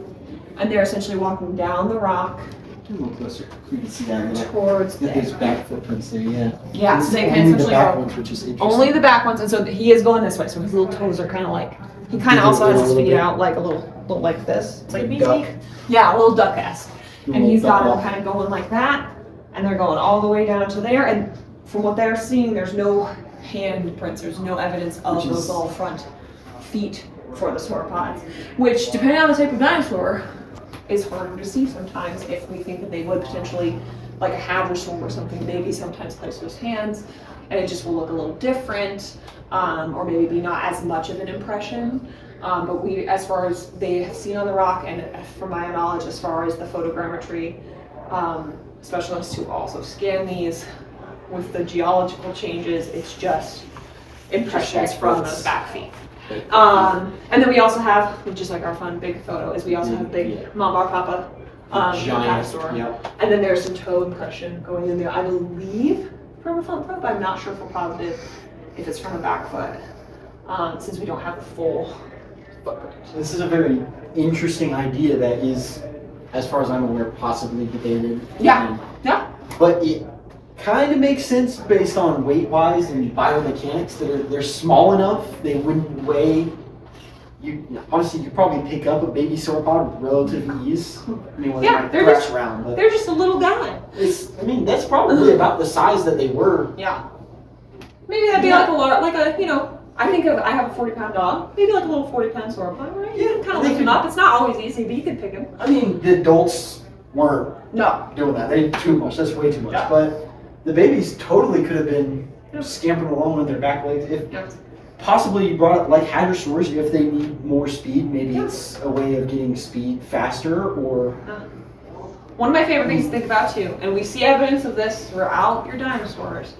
Speaker 2: and they're essentially walking down the rock.
Speaker 1: A little closer. You can see that
Speaker 2: towards
Speaker 1: his back footprints there,
Speaker 2: Yeah, so they can
Speaker 1: only the
Speaker 2: essentially
Speaker 1: back
Speaker 2: go,
Speaker 1: ones, which is interesting.
Speaker 2: only the back ones, and so he is going this way, so his little toes are kind of like, he kind of also has his feet out like a little like this. It's like
Speaker 1: duck.
Speaker 2: Yeah, a little duck-esque. And he's got them kind of going like that, and they're going all the way down to there. And from what they're seeing, there's no hand prints. There's no evidence of those little front feet for the sauropods, which, depending on the type of dinosaur, is harder to see sometimes. If we think that they would potentially, like a hadrosaur or something, maybe sometimes place those hands, and it just will look a little different, or maybe be not as much of an impression. But we, as far as they have seen on the rock, and from my knowledge, as far as the photogrammetry specialists who also scan these with the geological changes, it's just impressions from those back feet. And then we also have, which is like our fun big photo, is we also have big Mambar Papa dinosaur. Yep. And then there's some toe impression going in there, I believe, from a front foot, but I'm not sure for positive if it's from a back foot, since we don't have the full footprint.
Speaker 1: This is a very interesting idea that is, as far as I'm aware, possibly debated.
Speaker 2: Yeah. Yeah.
Speaker 1: But it kind of makes sense based on weight-wise and biomechanics that they're small enough, they wouldn't weigh. Honestly, you could probably pick up a baby sauropod with relative ease. I mean, when
Speaker 2: they're just around, but they're just a little guy.
Speaker 1: That's probably about the size that they were.
Speaker 2: Yeah. Maybe that'd be like a I have a 40-pound dog. Maybe like a little 40-pound sauropod, right? You can kind of lift him up. It's not always easy, but you can pick him.
Speaker 1: I mean, the adults weren't doing that. They too much. That's way too much. Yeah. But the babies totally could have been scampering along with their back legs. If possibly you brought up like hadrosaurs, if they need more speed, maybe it's a way of getting speed faster or.
Speaker 2: One of my favorite things to think about too, and we see evidence of this throughout your dinosaurs,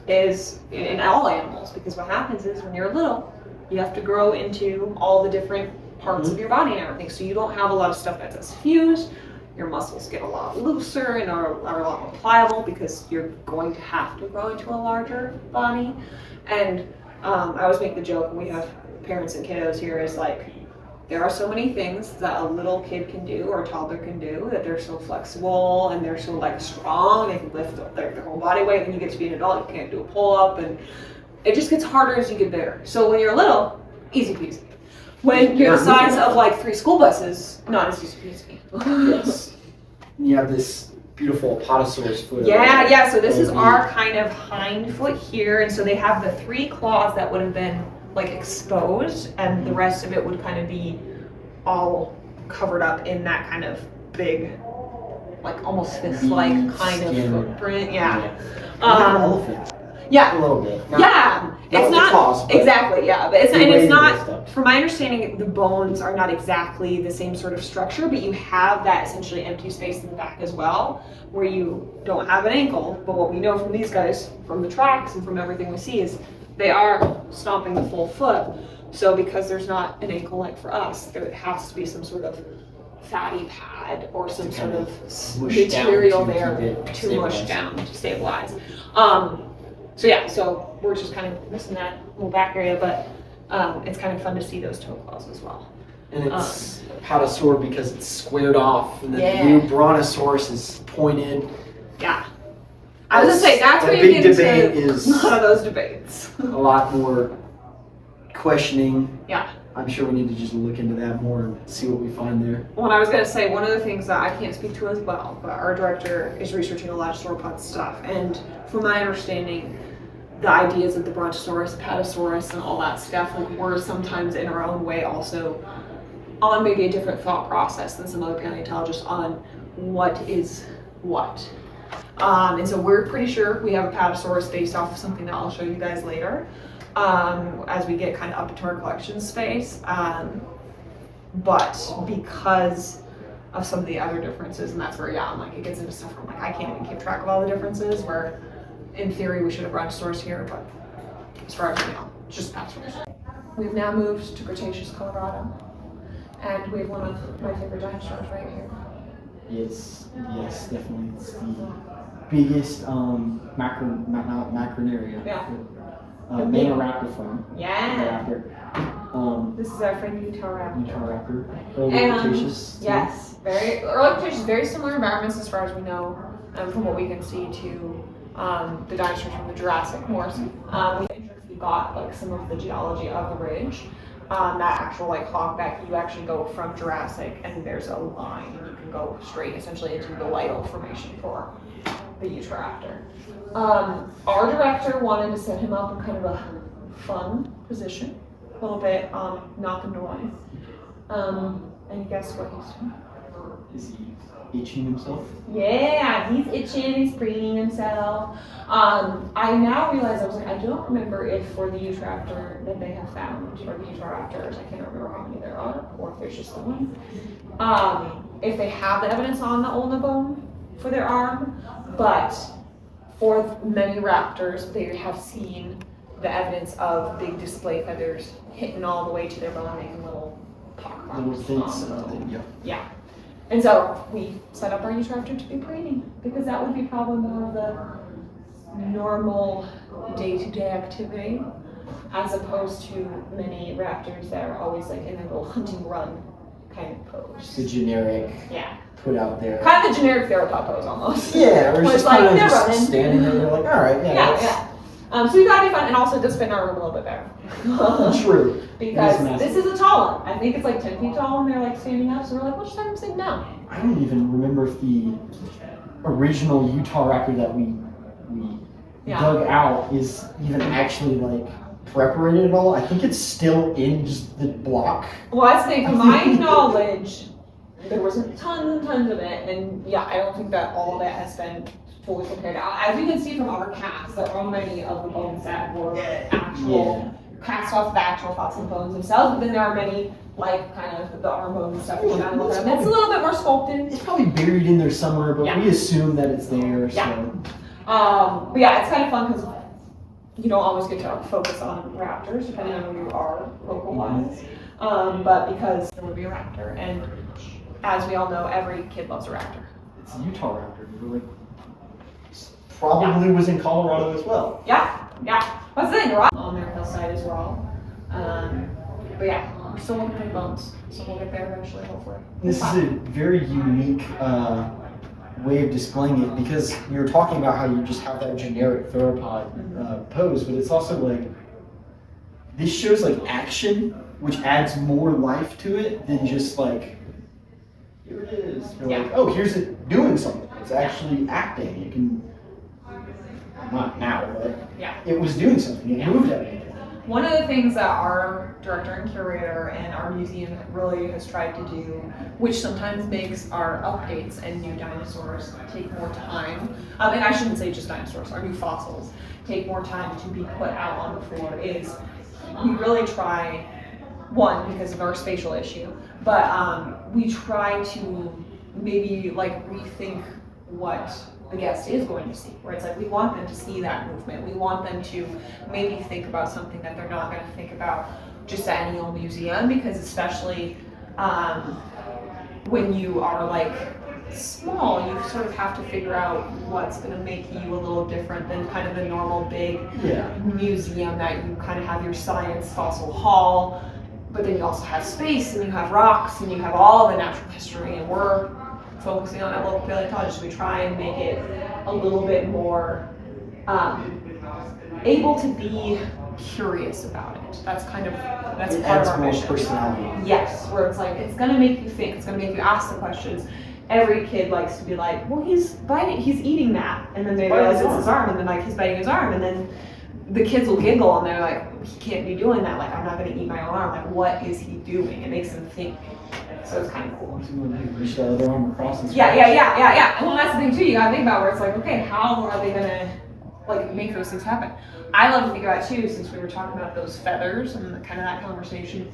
Speaker 2: is in all animals, because what happens is when you're little, you have to grow into all the different parts of your body and everything, so you don't have a lot of stuff that's fused. Your muscles get a lot looser and are a lot more pliable because you're going to have to grow into a larger body. And I always make the joke when we have parents and kiddos here is like, there are so many things that a little kid can do or a toddler can do that they're so flexible and they're so like strong, they can lift their whole body weight. When you get to be an adult, you can't do a pull-up, and it just gets harder as you get bigger. So when you're little, easy peasy. When you're the size of like 3 school buses, not as easy peasy.
Speaker 1: Yes. You have this beautiful Apatosaurus foot.
Speaker 2: Yeah, so this is our kind of hind foot here, and so they have the 3 claws that would have been like exposed, and the rest of it would kind of be all covered up in that kind of big, like almost fist-like kind of footprint. Yeah.
Speaker 1: Like an elephant.
Speaker 2: Yeah.
Speaker 1: A little bit.
Speaker 2: It's not
Speaker 1: claws,
Speaker 2: exactly. Yeah, but it's not. From my understanding, the bones are not exactly the same sort of structure, but you have that essentially empty space in the back as well, where you don't have an ankle. But what we know from these guys, from the tracks and from everything we see, is they are stomping the full foot. So because there's not an ankle like for us, there has to be some sort of fatty pad or some sort of material there to mush down to stabilize. So we're just kind of missing that little back area, but it's kind of fun to see those toe claws as well.
Speaker 1: And it's Apatosaur because it's squared off, and then the new Brontosaurus is pointed.
Speaker 2: Yeah. I was gonna say that's where you get into a lot of those debates.
Speaker 1: A lot more questioning.
Speaker 2: Yeah.
Speaker 1: I'm sure we need to just look into that more and see what we find there.
Speaker 2: Well, I was gonna say one of the things that I can't speak to as well, but our director is researching a lot of sauropod stuff, and from my understanding, the ideas of the Brontosaurus, Apatosaurus, and all that stuff, like we're sometimes in our own way also on maybe a different thought process than some other paleontologists on what is what. And so we're pretty sure we have a Apatosaurus based off of something that I'll show you guys later, as we get kind of up into our collection space. But because of some of the other differences, and that's where, I'm like, it gets into stuff where I'm like, I can't even keep track of all the differences, where in theory we should have Brontosaurus here, but as far as we know, it's just Apatosaurus. We've now moved to Cretaceous, Colorado, and we have one of my favorite dinosaurs right here.
Speaker 1: Yes, definitely. It's the biggest macronaria.
Speaker 2: Yeah.
Speaker 1: Maniraptor.
Speaker 2: Yeah. This is our friend
Speaker 1: Utahraptor. Early Cretaceous.
Speaker 2: Yes, very early Cretaceous, very similar environments as far as we know, from what we can see to the dinosaurs from the Jurassic Morrison. We got like some of the geology of the ridge. that actual like hogback, you actually go from Jurassic and there's a line and you can go straight essentially into the Lytle formation for the Utahraptor. Our director wanted to set him up in kind of a fun position, a little bit not the norm. And guess what he's doing?
Speaker 1: Is he itching himself?
Speaker 2: Yeah, he's itching, he's preening himself. I now realize, I was like, I don't remember if for the Utahraptor that they have found, or the Utahraptors, I can't remember how many there are, or if there's just the one. If they have the evidence on the ulna bone for their arm, but for many raptors, they have seen the evidence of big display feathers hitting all the way to their bone, making little pock marks. Yeah. And so we set up our Utahraptor to be preening, because that would be probably more of the normal day-to-day activity, as opposed to many raptors that are always like in a little hunting run kind of pose.
Speaker 1: The generic, put out there.
Speaker 2: Kind of the generic theropod pose almost.
Speaker 1: Yeah, or it's just kind of
Speaker 2: they're
Speaker 1: just
Speaker 2: running.
Speaker 1: standing there, they're like, all right,
Speaker 2: Yeah. So we thought it'd be fun, and also it does fit in our room a little bit better.
Speaker 1: True.
Speaker 2: Because this is a tall one. I think it's like 10 feet tall, and they're like standing up, so we're like, we'll just have them sitting down.
Speaker 1: I don't even remember if the original Utahraptor that we dug out is even actually like preparated at all. I think it's still in just the block.
Speaker 2: Well, that's the thing. From my knowledge, there wasn't tons and tons of it, and I don't think that all of it has been fully prepared. As you can see from our casts, there are many of the bones that were actual cast off the actual fossil bones themselves, but then there are many, like kind of the arm bones and stuff. It's a little bit more sculpted.
Speaker 1: It's probably buried in there somewhere, but we assume that it's there. So.
Speaker 2: But it's kind of fun because you don't always get to focus on raptors, depending on where you are local-wise. But because there would be a raptor, and as we all know, every kid loves a raptor.
Speaker 1: It's a Utahraptor. Probably was in Colorado as well.
Speaker 2: Yeah. What's the thing? On their hillside as well. But we're still looking for bones, so we'll get there eventually, hopefully.
Speaker 1: This is a very unique way of displaying it, because you were talking about how you just have that generic theropod pose, but it's also like, this shows like action, which adds more life to it than just like, here it is. You're like, oh, here's it doing something. It's actually acting. You can, not now, but it was doing something. It moved everything.
Speaker 2: One of the things that our director and curator and our museum really has tried to do, which sometimes makes our updates and new dinosaurs take more time, and I shouldn't say just dinosaurs, our new fossils take more time to be put out on the floor, is we really try, one, because of our spatial issue, but we try to maybe like rethink what the guest is going to see, where it's like we want them to see that movement. We want them to maybe think about something that they're not going to think about just at any old museum, because especially when you are like small, you sort of have to figure out what's going to make you a little different than kind of the normal big museum that you kind of have your science fossil hall, but then you also have space and you have rocks and you have all the natural history, and we're focusing on that local paleontologist. We try and make it a little bit more able to be curious about it. That's part of our mission.
Speaker 1: Personality.
Speaker 2: Yes, where it's like, it's gonna make you think, it's gonna make you ask the questions. Every kid likes to be like, well, he's eating that, and then they realize it's his arm, and then like he's biting his arm, and then the kids will giggle and they're like, he can't be doing that, like I'm not gonna eat my own arm, like what is he doing? It makes them think. So it's kind of cool.
Speaker 1: Reach the other arm across and
Speaker 2: Yeah. Well, that's the thing too. You gotta think about where it's like, okay, how are they gonna like make those things happen? I love to think about too, since we were talking about those feathers and kind of that conversation.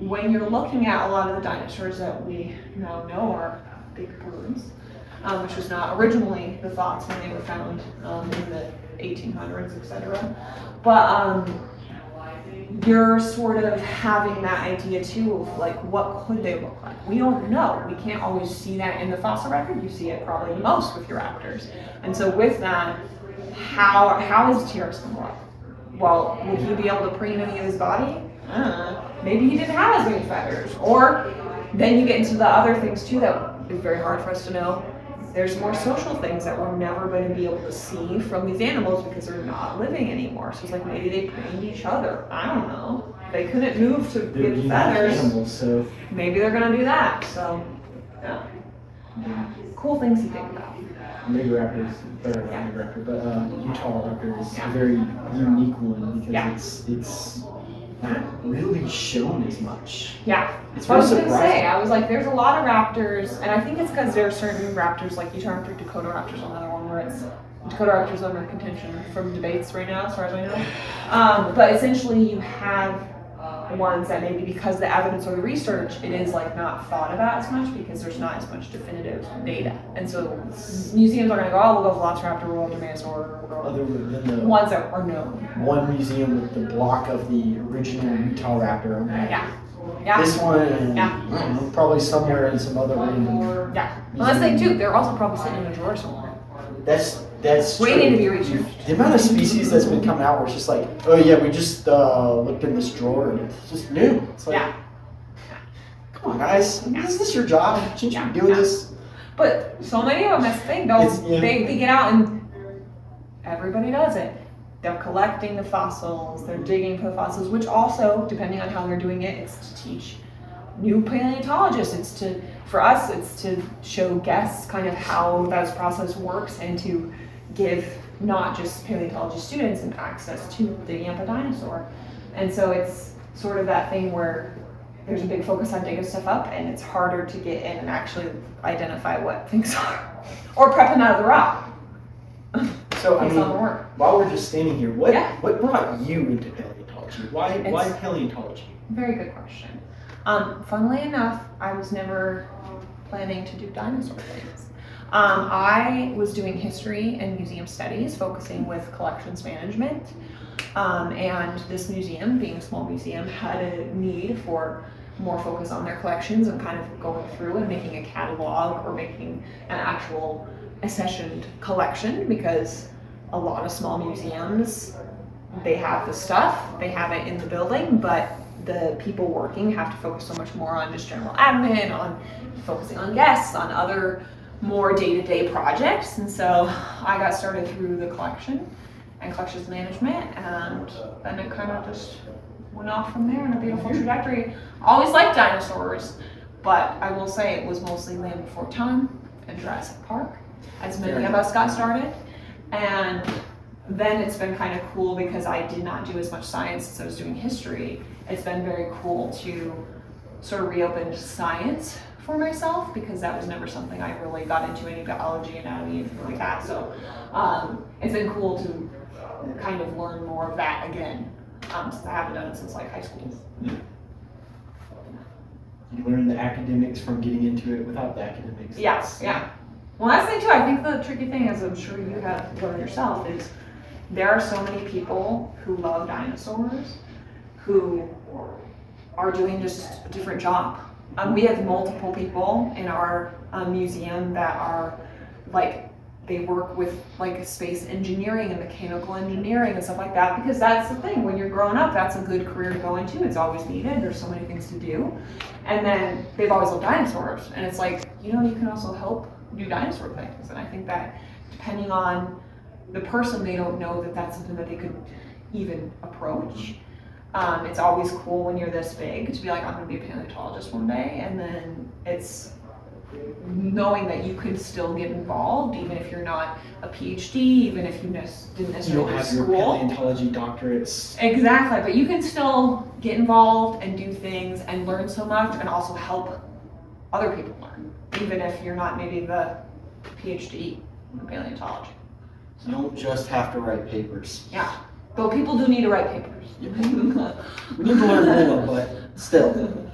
Speaker 2: When you're looking at a lot of the dinosaurs that we now know are big birds, which was not originally the thoughts when they were found in the 1800s, etc. But you're sort of having that idea too of like, what could they look like? We don't know. We can't always see that in the fossil record. You see it probably the most with your raptors. And so with that, how is T-Rex going to look? Well, would he be able to preen any of his body? Maybe he didn't have as many feathers. Or then you get into the other things too that is very hard for us to know. there's more social things that we're never going to be able to see from these animals because they're not living anymore. So it's like maybe they trained each other. I don't know. They couldn't move to
Speaker 1: They're
Speaker 2: get
Speaker 1: unique
Speaker 2: feathers.
Speaker 1: animals, so
Speaker 2: Maybe they're going to do that. So, yeah. Cool things to think about.
Speaker 1: Raptors, or not
Speaker 2: Yeah.
Speaker 1: Raptor, but Utah Raptor is
Speaker 2: Yeah.
Speaker 1: a very unique one because
Speaker 2: Yeah.
Speaker 1: it's not really shown as much.
Speaker 2: Yeah.
Speaker 1: It's
Speaker 2: I
Speaker 1: very
Speaker 2: was going to say,
Speaker 1: surprising.
Speaker 2: I was like, there's a lot of raptors, and I think it's because there are certain raptors, like Utah Raptor, Dakota Raptor's another one where it's, Dakota Raptor's under contention from debates right now, as far as I know. But essentially you have ones that maybe because the evidence or the research, it is like not thought about as much because there's not as much definitive data. And so museums are going to go, oh, we'll go Velociraptor, we'll go Dinosaur, we'll
Speaker 1: Other
Speaker 2: go
Speaker 1: than the
Speaker 2: ones that are known.
Speaker 1: one museum with the block of the original Utah Raptor.
Speaker 2: Yeah. Yeah.
Speaker 1: This one, and
Speaker 2: Yeah.
Speaker 1: I don't know, probably somewhere in some other random.
Speaker 2: Yeah. Well, that's the thing too. They're also probably sitting in a drawer somewhere,
Speaker 1: That's
Speaker 2: waiting to
Speaker 1: true.
Speaker 2: be researched.
Speaker 1: The amount of species that's been coming out where it's just like, oh yeah, we just looked in this drawer and it's just new. It's like,
Speaker 2: Yeah.
Speaker 1: come on guys, is this your job? Shouldn't you
Speaker 2: Yeah.
Speaker 1: be doing
Speaker 2: Yeah.
Speaker 1: this?
Speaker 2: But so many of them, that's the thing.
Speaker 1: Yeah.
Speaker 2: They get out and everybody does it. They're collecting the fossils. They're digging for the fossils, which also, depending on how they're doing it, it's to teach new paleontologists. For us, it's to show guests kind of how that process works and to give not just paleontology students an access to digging up a dinosaur. And so it's sort of that thing where there's a big focus on digging stuff up and it's harder to get in and actually identify what things are. Or prepping out of the rock.
Speaker 1: So I
Speaker 2: Based
Speaker 1: mean,
Speaker 2: on the work.
Speaker 1: while we're just standing here, what
Speaker 2: Yeah.
Speaker 1: brought you into paleontology? Why paleontology?
Speaker 2: Very good question. Funnily enough, I was never planning to do dinosaur things. I was doing history and museum studies, focusing with collections management. And this museum, being a small museum, had a need for more focus on their collections and kind of going through and making a catalog or making an actual accessioned collection, because a lot of small museums, they have the stuff, they have it in the building, but the people working have to focus so much more on just general admin, on focusing on guests, on other more day-to-day projects. And so I got started through the collection and collections management, and then it kind of just went off from there in a beautiful trajectory. Always liked dinosaurs, but I will say it was mostly Land Before Time and Jurassic Park, as many of us got started. And then it's been kind of cool because I did not do as much science as I was doing history. It's been very cool to sort of reopen science for myself, because that was never something I really got into, any biology, anatomy, anything like that. So it's been cool to kind of learn more of that again, since I haven't done it since like high school.
Speaker 1: You learn the academics from getting into it without the academics.
Speaker 2: Yeah, yeah. Well, that's the thing too. I think the tricky thing, as I'm sure you have learned yourself, is there are so many people who love dinosaurs who are doing just a different job. We have multiple people in our museum that are like, they work with like space engineering and mechanical engineering and stuff like that, because that's the thing, when you're growing up, that's a good career to go into. It's always needed, there's so many things to do. And then they've always loved dinosaurs, and it's like, you know, you can also help do dinosaur things. And I think that depending on the person, they don't know that that's something that they could even approach. It's always cool when you're this big to be like, I'm gonna be a paleontologist one day, and then it's knowing that you could still get involved, even if you're not a PhD, even if you didn't necessarily
Speaker 1: You don't
Speaker 2: go to
Speaker 1: have your
Speaker 2: school.
Speaker 1: paleontology doctorates.
Speaker 2: Exactly, but you can still get involved and do things and learn so much, and also help other people learn, even if you're not maybe the PhD in paleontology.
Speaker 1: You don't just have to write papers.
Speaker 2: Yeah, though people do need to write papers.
Speaker 1: We need to learn more, but still,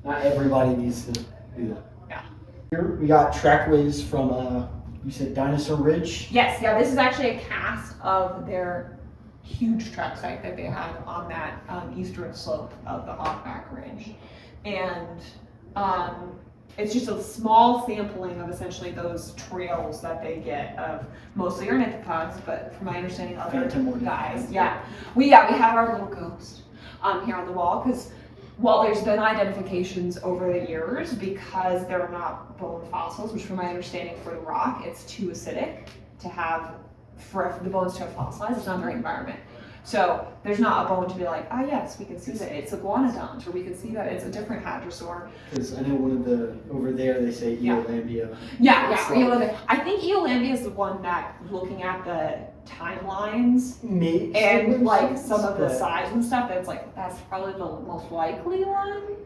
Speaker 1: not everybody needs to do that.
Speaker 2: Yeah.
Speaker 1: Here we got trackways from, you said Dinosaur Ridge?
Speaker 2: Yes, yeah, this is actually a cast of their huge track site that they have on that eastern slope of the Hogback Ridge. And it's just a small sampling of essentially those trails that they get of mostly ornithopods, but from my understanding, other
Speaker 1: Phantom ornithopods.
Speaker 2: guys. Yeah, we have our little ghost here on the wall, because Well, there's been identifications over the years because they're not bone fossils, which from my understanding for the rock, it's too acidic to have, for the bones to have fossilized. It's not the right environment. So there's not a bone to be like, ah yes, we can see that it's iguanodont, or we can see that it's a different hadrosaur.
Speaker 1: Because I know one of the, over there they say Eolambia.
Speaker 2: Yeah, Eolambia. I think Eolambia is the one that, looking at the timelines and like some of the size and stuff, that's like, that's probably the most likely one.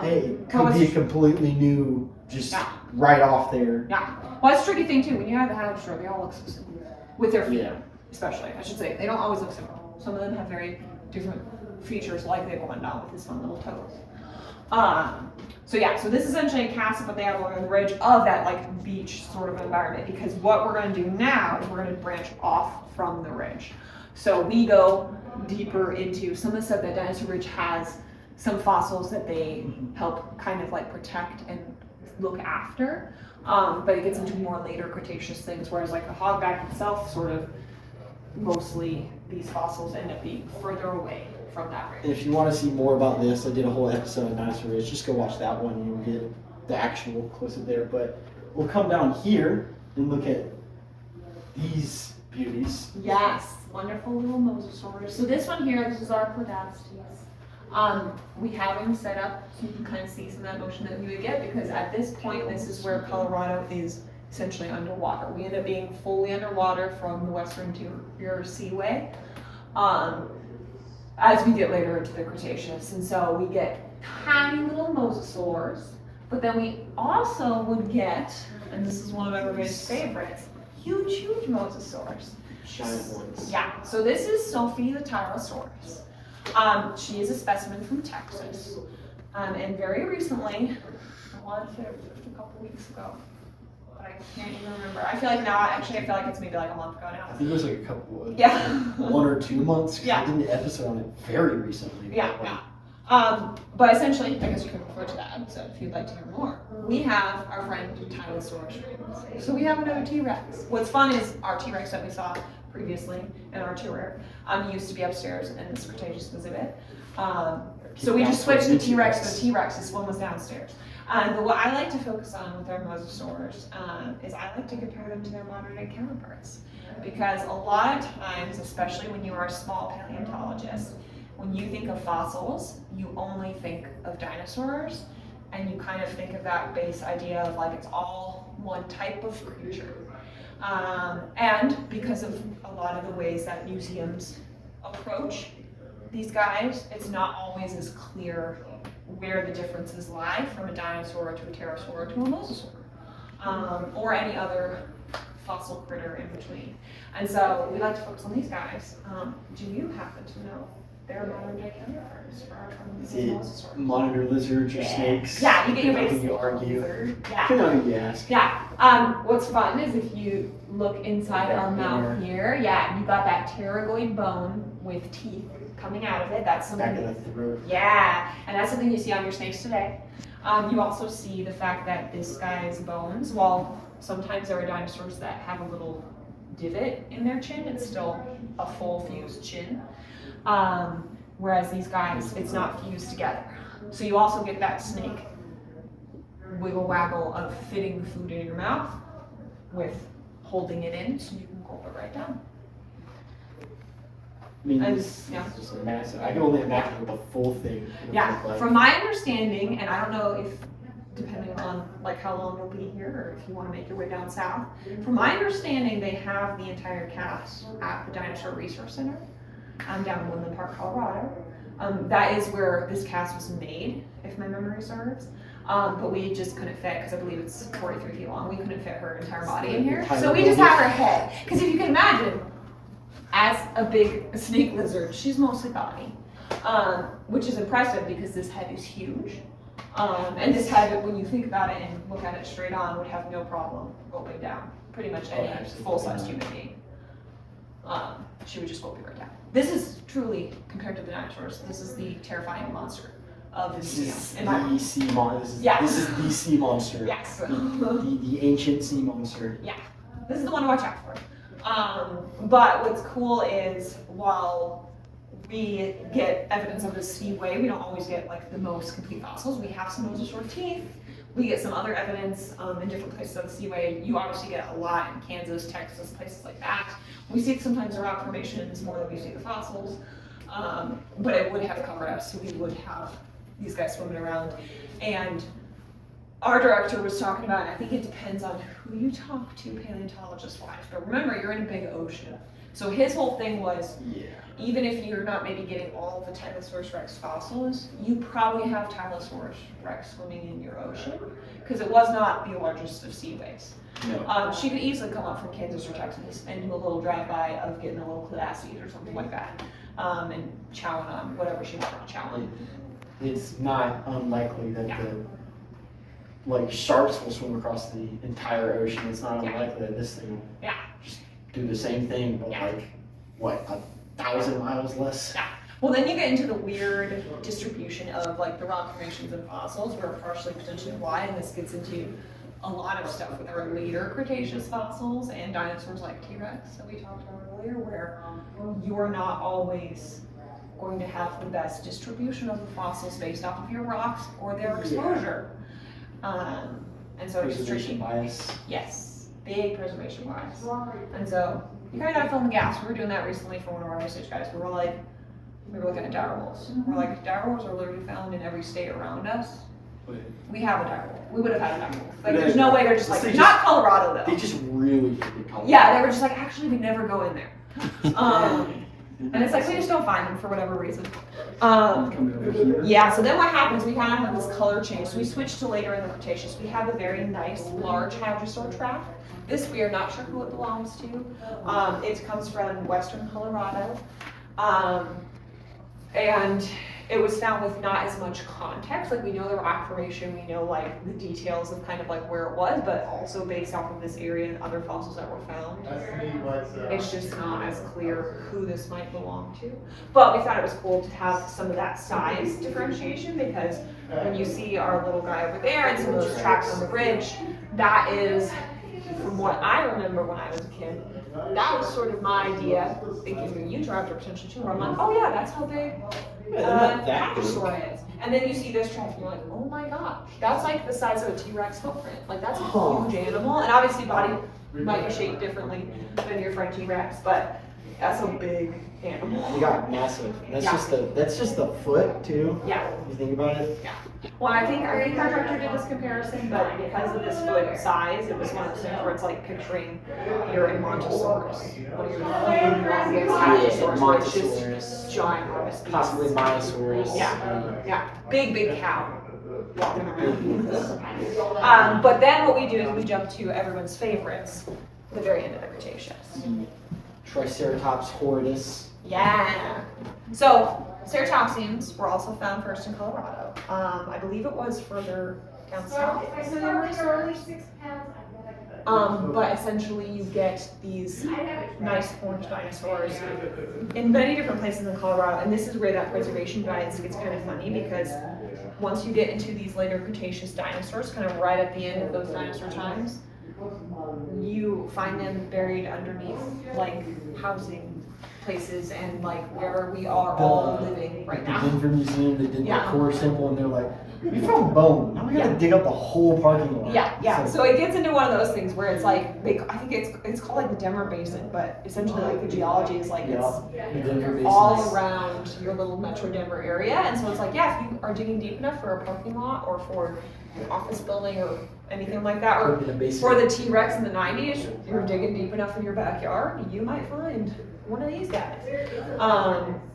Speaker 1: Hey, could be a completely new, just right off there.
Speaker 2: Yeah. Well, that's a tricky thing too. When you have the hadrosaur, they all look so similar. With their feet, especially, I should say. They don't always look similar. Some of them have very different features, like the iguanodon with his fun little toes. So this is essentially a cast of what they have on the ridge of that like beach sort of environment, because what we're going to do now is we're going to branch off from the ridge. So we go deeper into some of the stuff that Dinosaur Ridge has, some fossils that they help kind of like protect and look after, but it gets into more later Cretaceous things, whereas like the hogback itself, sort of mostly these fossils end up being further away from that ridge.
Speaker 1: And if you want to see more about this, I did a whole episode on Dinosaur Ridge. Just go watch that one and you'll get the actual close-up there. But we'll come down here and look at these beauties.
Speaker 2: Yes, wonderful little mosasaurs. So this one here, this is our Cladastes. We have them set up so you can kind of see some of that motion that we would get, because at this point, this is where Colorado is essentially underwater. We end up being fully underwater from the Western Interior Seaway as we get later into the Cretaceous. And so we get tiny little mosasaurs, but then we also would get, and this is one of everybody's favorites, huge mosasaurs.
Speaker 1: Giant ones.
Speaker 2: Yeah, so this is Sophie the Tyrannosaurus. She is a specimen from Texas. And very recently, I want to say it was just a couple weeks ago, but I can't even remember. I feel like now, actually, I feel like it's maybe like a month ago now.
Speaker 1: I think it was like a couple of,
Speaker 2: 1
Speaker 1: or 2 months.
Speaker 2: Yeah.
Speaker 1: I did an episode on it very recently.
Speaker 2: Yeah. But essentially, I guess you can refer to that episode if you'd like to hear more. We have our friend Tyrannosaurus. So we have another T-Rex. What's fun is our T-Rex that we saw previously in our tour used to be upstairs in this Cretaceous exhibit. So we just switched the T-Rex to the T-Rex. This one was downstairs. But what I like to focus on with our mosasaurs is I like to compare them to their modern day counterparts. Because a lot of times, especially when you are a small paleontologist, when you think of fossils, you only think of dinosaurs, and you kind of think of that base idea of like it's all one type of creature. And because of a lot of the ways that museums approach these guys, it's not always as clear where the differences lie from a dinosaur to a pterosaur to a mosasaur, or any other fossil critter in between. And so we like to focus on these guys. Do you happen to know their modern day counterparts for our mosasaurs?
Speaker 1: Monitor lizards or snakes?
Speaker 2: Yeah, you get your base.
Speaker 1: You argue.
Speaker 2: Yeah.
Speaker 1: Come on, you ask.
Speaker 2: Yeah. What's fun is if you look inside our mouth here, you got that pterygoid bone with teeth coming out of it. That's something.
Speaker 1: Back of the throat.
Speaker 2: Yeah, and that's something you see on your snakes today. You also see the fact that this guy's bones, while sometimes there are dinosaurs that have a little divot in their chin, it's still a full fused chin. Whereas these guys, it's not fused together. So you also get that snake wiggle waggle of fitting the food in your mouth with holding it in so you can gulp it right down.
Speaker 1: I mean, this is just massive. I can only imagine what the full thing would look like.
Speaker 2: From my understanding, and I don't know if, depending on like how long you'll be here or if you want to make your way down south, from my understanding, they have the entire cast at the Dinosaur Research Center down in Woodland Park, Colorado. That is where this cast was made, if my memory serves. But we just couldn't fit, because I believe it's 43 feet long. We couldn't fit her entire body in here. So we just have her head. Because if you can imagine, as a big snake lizard, she's mostly body. Which is impressive because this head is huge. And this head, when you think about it and look at it straight on, would have no problem gulping down pretty much any full-sized human being. She would just gulp you right down. This is truly, compared to the dinosaurs, this is the terrifying monster of the museum.
Speaker 1: This is the sea monster.
Speaker 2: Yes.
Speaker 1: The ancient sea monster.
Speaker 2: Yeah. This is the one to watch out for. But what's cool is, while we get evidence of the seaway. We don't always get like the most complete fossils. We have some mosasaur teeth. We get some other evidence in different places of the seaway. You obviously get a lot in Kansas, Texas, places like that. We see sometimes the rock formations more than we see the fossils, but it would have covered us, so we would have these guys swimming around. And our director was talking about, and I think it depends on who you talk to paleontologist-wise, but remember, you're in a big ocean. So his whole thing was, even if you're not maybe getting all the Tylosaurus rex fossils, you probably have Tylosaurus rex swimming in your ocean, because it was not the largest of seaways.
Speaker 1: No.
Speaker 2: She could easily come up from Kansas or Texas and do a little drive-by of getting a little classies or something like that, and chowing on whatever she wanted to chow on.
Speaker 1: It's not unlikely that like sharks will swim across the entire ocean. It's not unlikely that this thing will just do the same thing, but like, what, 1,000 miles less?
Speaker 2: Yeah. Well, then you get into the weird distribution of like the rock formations and fossils, where partially potentially why, and this gets into a lot of stuff with our later Cretaceous fossils and dinosaurs like T-Rex that we talked about earlier, where you're not always going to have the best distribution of the fossils based off of your rocks or their exposure. And so it's tricky.
Speaker 1: Bias.
Speaker 2: Yes, big preservation bias. And so you kind of gotta fill in the gaps. We were doing that recently for one of our research guys. We were looking at dire wolves. We're like, dire wolves are literally found in every state around us. We have a dire wolf. We would have had a dire wolf. Like, there's no way they're just like, not Colorado though.
Speaker 1: They just really hate Colorado.
Speaker 2: Yeah, they were just like, actually, we never go in there. And it's like, we just don't find them for whatever reason. Yeah, so then what happens, we kind of have this color change. So we switch to later in the Cretaceous. We have a very nice, large hadrosaur trap. This, we are not sure who it belongs to. It comes from western Colorado. And it was found with not as much context. Like, we know the rock formation, we know like the details of kind of like where it was, but also based off of this area and other fossils that were found, it's just not as clear who this might belong to. But we thought it was cool to have some of that size differentiation, because when you see our little guy over there and some of those tracks on the ridge, that is, from what I remember when I was a kid, that was sort of my idea, thinking you director potentially too, where I'm like, oh yeah, that's how big Dinosaur is. And then you see this track and you're like, oh my gosh, that's like the size of a T-Rex footprint. Like, that's a huge animal. And obviously body might be shaped differently than your friend T-Rex, but that's a big animal.
Speaker 1: You got massive. That's just the foot too.
Speaker 2: Yeah.
Speaker 1: You think about it?
Speaker 2: Yeah. Well, I think our director did this comparison, but because of this foot size, it was one of those things where it's like picturing you're in Montosaurus. One of your longest Montosaurus, which is ginormous beast.
Speaker 1: Possibly Myosaurus.
Speaker 2: Yeah. Big cow. Walking around. But then what we do is we jump to everyone's favorites, the very end of the Cretaceous.
Speaker 1: Triceratops horridus.
Speaker 2: Yeah. So ceratopsians were also found first in Colorado. I believe it was further down south. But essentially you get these nice horned dinosaurs in many different places in Colorado. And this is where that preservation bias gets kind of funny, because once you get into these later Cretaceous dinosaurs, kind of right at the end of those dinosaur times, you find them buried underneath like housing places and like where we are all living right now.
Speaker 1: The Denver Museum, they did the core sample and they're like, we found bone. Now we gotta dig up the whole parking lot.
Speaker 2: Yeah. So it gets into one of those things where it's like, I think it's called like the Denver Basin, but essentially like the geology is like it's all around your little Metro Denver area. And so it's like, if you are digging deep enough for a parking lot or for an office building or anything like that, or for the T-Rex in the 90s, you're digging deep enough in your backyard, you might find one of these guys.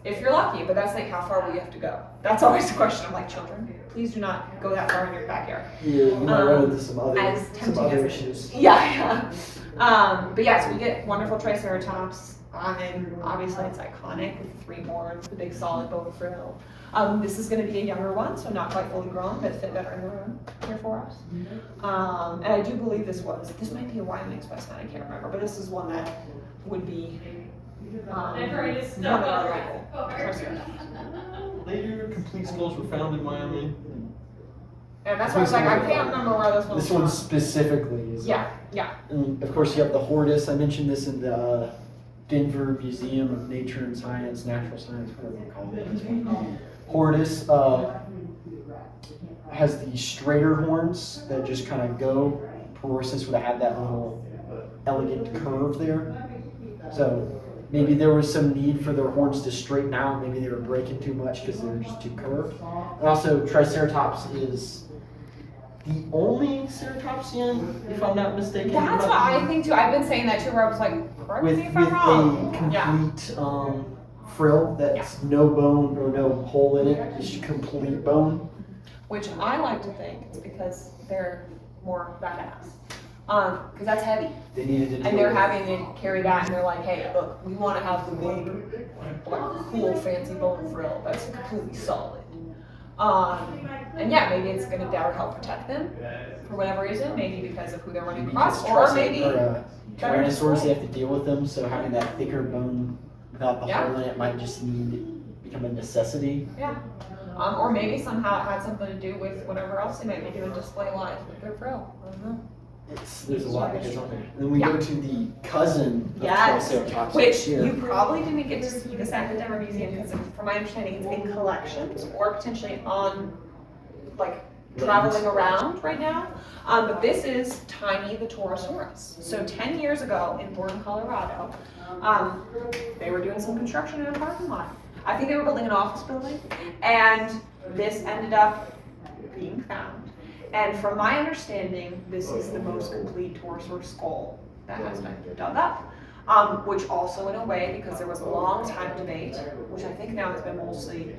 Speaker 2: If you're lucky, but that's like how far we have to go. That's always the question. I'm like, children, please do not go that far in your backyard.
Speaker 1: Yeah, you might run into some other issues.
Speaker 2: Yeah. But so we get wonderful Triceratops, and obviously it's iconic with the 3 horns, the big solid bone frill. This is going to be a younger one, so not quite fully grown, but fit better in the room here for us. And I do believe this might be a Wyoming specimen, I can't remember, but this is one that would be one of our local Triceratops.
Speaker 3: Later complete skulls were found in Wyoming.
Speaker 2: And that's why I was like, I can't remember where this one's
Speaker 1: This one specifically is.
Speaker 2: Yeah.
Speaker 1: And of course, you have the horridus. I mentioned this in the Denver Museum of Nature and Science, Natural Science, whatever you call it. This one. Hornus has the straighter horns that just kind of go. Morrison's would have had that little elegant curve there. So maybe there was some need for their horns to straighten out. Maybe they were breaking too much because they were just too curved. And also, Triceratops is the only ceratopsian, if I'm not mistaken.
Speaker 2: That's what I think too. I've been saying that too, where I was like, correct
Speaker 1: with
Speaker 2: me if I'm wrong.
Speaker 1: a complete frill that's no bone or no hole in it. It's complete bone.
Speaker 2: Which I like to think it's because they're more badass. Because that's heavy.
Speaker 1: They needed to do
Speaker 2: And they're
Speaker 1: it.
Speaker 2: having to carry that, and they're like, hey, look, we want to have the big, like, cool, fancy bone frill that's completely solid. And yeah, maybe it's going to help protect them for whatever reason, maybe because of who they're running across, or maybe
Speaker 1: Dinosaurs, they have to deal with them, so having that thicker bone without the hole in it might just become a necessity.
Speaker 2: Yeah. Or maybe somehow it had something to do with whatever else they might be doing display life with their frill. I don't know.
Speaker 1: There's a lot that goes on there. Then we go to the cousin of Triceratops.
Speaker 2: Which
Speaker 1: here.
Speaker 2: you probably didn't get to see this at the Denver Museum because, from my understanding, it's in collections or potentially on, like, traveling around right now. But this is Tiny the Torosaurus. So 10 years ago in Morton, Colorado, they were doing some construction in a parking lot. I think they were building an office building, and this ended up being found. And from my understanding, this is the most complete Torosaur skull that has been dug up. Which also, in a way, because there was a long time debate, which I think now has been mostly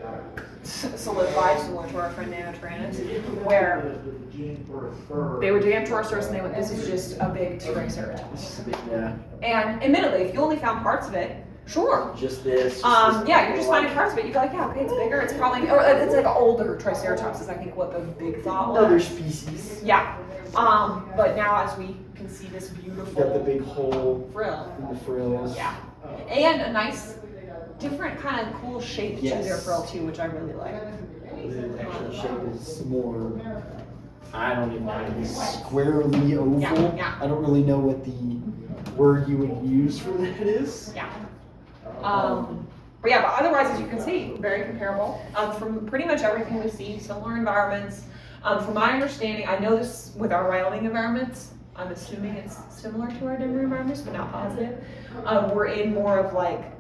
Speaker 2: solidified, similar to our friend Nanotyrannus, where they were digging up Torosaurus and they went, this is just a big Triceratops.
Speaker 1: Yeah.
Speaker 2: And admittedly, if you only found parts of it, sure.
Speaker 1: Just this.
Speaker 2: Yeah, you're just finding parts of it. You'd be like, yeah, okay, it's bigger. It's probably, or it's like older Triceratops is I think what the big thought was.
Speaker 1: Other species.
Speaker 2: Yeah. But now as we can see this beautiful
Speaker 1: Got the big hole
Speaker 2: frill.
Speaker 1: in the frills.
Speaker 2: Yeah. And a nice, different kind of cool shape to
Speaker 1: Yes.
Speaker 2: their frill too, which I really like.
Speaker 1: The actual shape is more, I don't even know, it's squarely oval.
Speaker 2: Yeah.
Speaker 1: I don't really know what the word you would use for that is.
Speaker 2: Yeah. But yeah, but otherwise, as you can see, very comparable. From pretty much everything we see, similar environments. From my understanding, I know this with our Wyoming environments, I'm assuming it's similar to our Denver environments, but not positive. We're in more of like,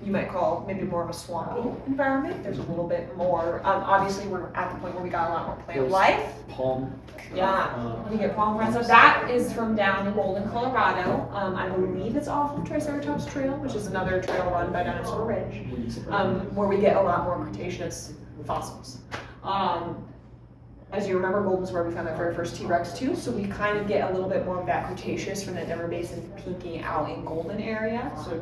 Speaker 2: you might call maybe more of a swampy environment. There's a little bit more, obviously we're at the point where we got a lot more plant life.
Speaker 1: Palm.
Speaker 2: Yeah, we get palm fronds. So that is from down in Golden, Colorado. I believe it's off of Triceratops Trail, which is another trail run by Dinosaur Ridge, where we get a lot more Cretaceous fossils. As you remember, Golden's where we found that very first T-Rex too, so we kind of get a little bit more of that Cretaceous from the Denver Basin peeking out in Golden area, so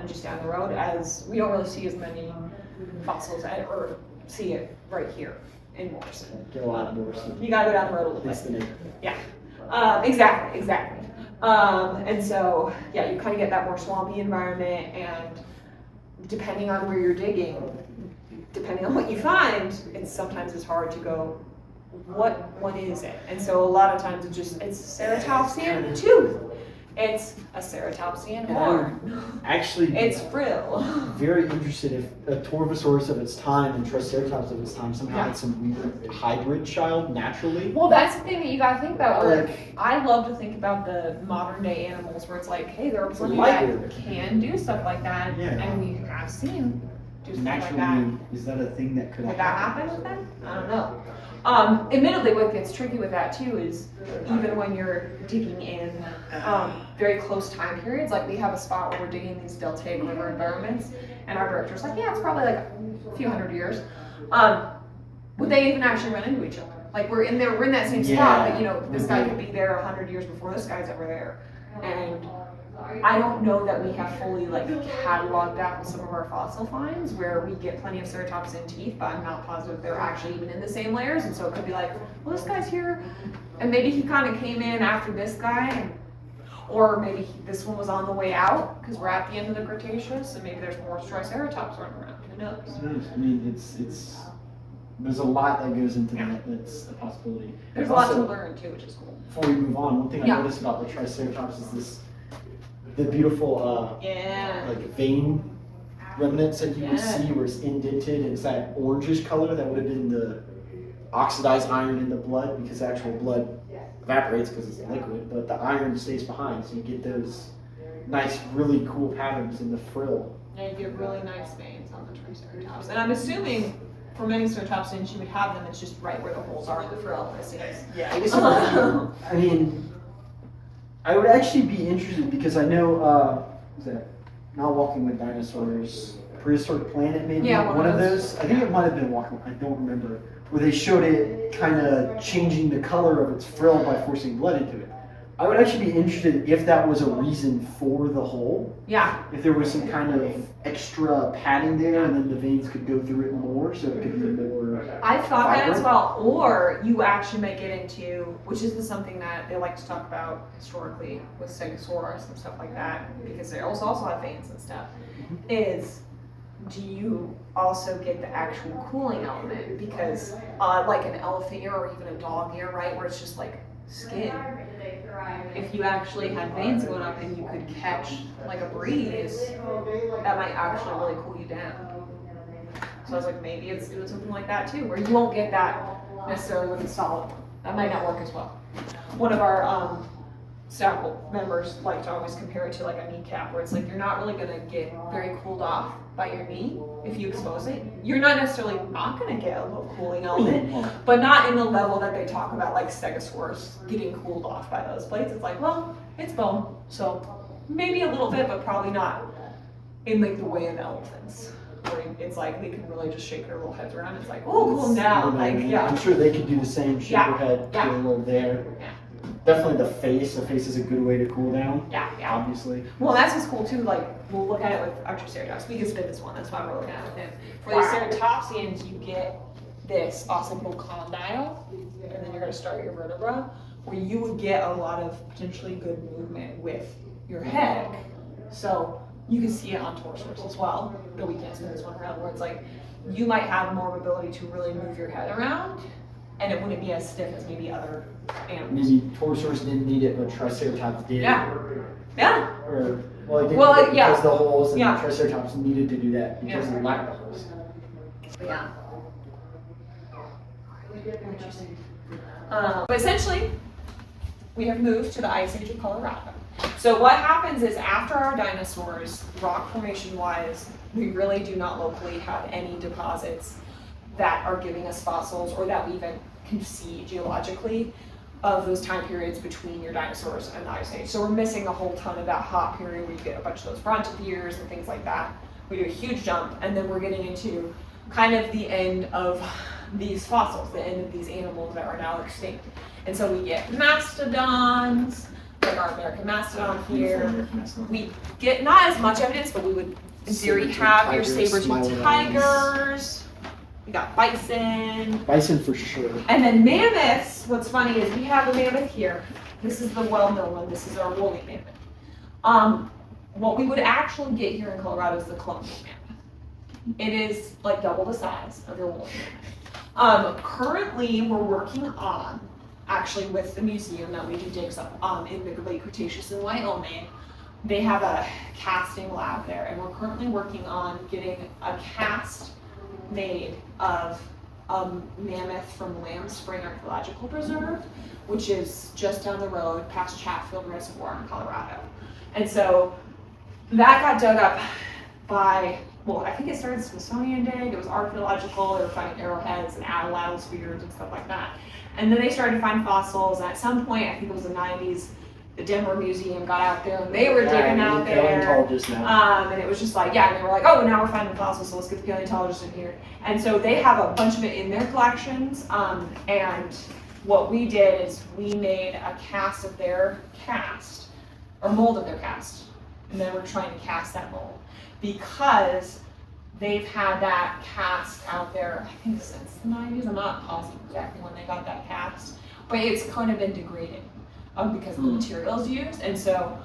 Speaker 2: just down the road, as we don't really see as many fossils, or see it right here in Morrison.
Speaker 1: Get a lot of Morrison.
Speaker 2: You gotta go down the road a little
Speaker 1: That's the
Speaker 2: bit.
Speaker 1: name.
Speaker 2: Yeah, exactly. And so, yeah, you kind of get that more swampy environment, and depending on where you're digging, depending on what you find, sometimes it's hard to go, what one is it? And so a lot of times it's a ceratopsian tooth. It's a ceratopsian horn.
Speaker 1: Actually,
Speaker 2: It's frill.
Speaker 1: very interested if a Torvosaurus of its time and Triceratops of its time somehow had some weird hybrid child naturally.
Speaker 2: Well, that's the thing that you gotta think about. Where
Speaker 1: Like-
Speaker 2: I love to think about the modern day animals where it's like, hey, there are plenty
Speaker 1: lighter.
Speaker 2: that can do stuff like that,
Speaker 1: Yeah.
Speaker 2: and we have seen do stuff like that.
Speaker 1: Naturally, is that a thing that could
Speaker 2: Would that happen with them? I don't know. Admittedly, what gets tricky with that too is even when you're digging in very close time periods, like we have a spot where we're digging these deltaic river environments, and our director's like, yeah, it's probably like a few hundred years. Would they even actually run into each other? Like we're in that same spot, but this guy could be there 100 years before this guy's ever there, and I don't know that we have fully cataloged out some of our fossil finds where we get plenty of ceratopsian teeth, but I'm not positive they're actually even in the same layers, and so it could be like, well, this guy's here, and maybe he kind of came in after this guy, or maybe this one was on the way out because we're at the end of the Cretaceous, and maybe there's more Triceratops running around. Who knows?
Speaker 1: I mean, it's there's a lot that goes into that. That's a possibility.
Speaker 2: There's a lot to learn too, which is cool.
Speaker 1: Before we move on, one thing I
Speaker 2: Yeah.
Speaker 1: noticed about the Triceratops is this the beautiful
Speaker 2: Yeah.
Speaker 1: like vein remnants that you would
Speaker 2: Yeah.
Speaker 1: see where it's indented and it's that orangish color that would have been the oxidized iron in the blood, because the actual blood evaporates because it's liquid, but the iron stays behind, so you get those nice, really cool patterns in the frill.
Speaker 2: And you get really nice veins on the Triceratops. And I'm assuming for many ceratopsians you would have them, it's just right where the holes are in the frill.
Speaker 1: Yeah, I guess I mean, I would actually be interested because I know, what's that? Not Walking with Dinosaurs, Prehistoric Planet maybe?
Speaker 2: Yeah,
Speaker 1: one of those. I think it might have been Walking, I don't remember. Where they showed it kind of changing the color of its frill by forcing blood into it. I would actually be interested if that was a reason for the hole.
Speaker 2: Yeah.
Speaker 1: If there was some kind of extra padding there and then the veins could go through it more so it could be more.
Speaker 2: I've thought that as
Speaker 1: vibrant.
Speaker 2: well. Or you actually might get into, which is something that they like to talk about historically with Stegosaurus and stuff like that, because they also have veins and stuff, is do you also get the actual cooling element? Because like an elephant ear or even a dog ear, right, where it's just like skin. If you actually had veins going up and you could catch like a breeze, that might actually really cool you down. So I was like, maybe it's doing something like that too, where you won't get that necessarily with a solid one. That might not work as well. One of our staff members like to always compare it to like a kneecap, where it's like you're not really gonna get very cooled off by your knee if you expose it. You're not necessarily not gonna get a little cooling element, but not in the level that they talk about like Stegosaurus getting cooled off by those plates. It's like, well, it's bone, so maybe a little bit, but probably not in like the way of elephants. Where it's like they can really just shake their little heads around. It's like, oh, cool them down. Like, yeah.
Speaker 1: I'm sure they could do the same, shake
Speaker 2: Yeah.
Speaker 1: their head,
Speaker 2: Yeah.
Speaker 1: get a little there.
Speaker 2: Yeah.
Speaker 1: Definitely the face. The face is a good way to cool down.
Speaker 2: Yeah, yeah.
Speaker 1: Obviously.
Speaker 2: Well, that's what's cool too. Like, we'll look at it with our Triceratops. We can spin this one. That's why we're looking at it with him. For the ceratopsians, you get this occipital condyle, and then you're going to start your vertebra, where you would get a lot of potentially good movement with your head. So you can see it on Torosaurus as well, though we can't spin this one around, where it's like you might have more of ability to really move your head around, and it wouldn't be as stiff as maybe other animals.
Speaker 1: Maybe Torosaurus didn't need it, but Triceratops did.
Speaker 2: Yeah. Yeah.
Speaker 1: Or, well, it did
Speaker 2: Well,
Speaker 1: because
Speaker 2: yeah.
Speaker 1: the holes, and
Speaker 2: Yeah.
Speaker 1: Triceratops needed to do that because
Speaker 2: Yeah.
Speaker 1: of the lack of holes.
Speaker 2: Yeah. But essentially, we have moved to the Ice Age of Colorado. So what happens is after our dinosaurs, rock formation-wise, we really do not locally have any deposits that are giving us fossils or that we even can see geologically of those time periods between your dinosaurs and the Ice Age. So we're missing a whole ton of that hot period where you get a bunch of those brontotheres and things like that. We do a huge jump, and then we're getting into kind of the end of these fossils, the end of these animals that are now extinct. And so we get mastodons, like our American mastodon here. We get not as much evidence, but we would, in theory,
Speaker 1: Saber-tooth
Speaker 2: have your
Speaker 1: tigers,
Speaker 2: saber-toothed
Speaker 1: smiley
Speaker 2: tigers. We got bison.
Speaker 1: Bison for sure.
Speaker 2: And then mammoths, what's funny is we have a mammoth here. This is the well-known one. This is our woolly mammoth. What we would actually get here in Colorado is the colonial mammoth. It is like double the size of your woolly mammoth. Currently, we're working on, actually with the museum that we do digs up in the late Cretaceous in Wyoming. They have a casting lab there, and we're currently working on getting a cast made of a mammoth from Lamb Spring Archaeological Preserve, which is just down the road past Chatfield Reservoir in Colorado. And so that got dug up by, well, I think it started Smithsonian Dig. It was archaeological. They were finding arrowheads and atlatl spears and stuff like that. And then they started to find fossils. And at some point, I think it was the 90s, the Denver Museum got out there and they were digging out there.
Speaker 1: Paleontologist now.
Speaker 2: And it was just like, yeah, and they were like, oh, now we're finding fossils, so let's get the paleontologists in here. And so they have a bunch of it in their collections. And what we did is we made a cast of their cast, or mold of their cast. And then we're trying to cast that mold because they've had that cast out there, I think since the 90s. I'm not positive exactly when they got that cast, but it's kind of been degraded because of the materials used. And so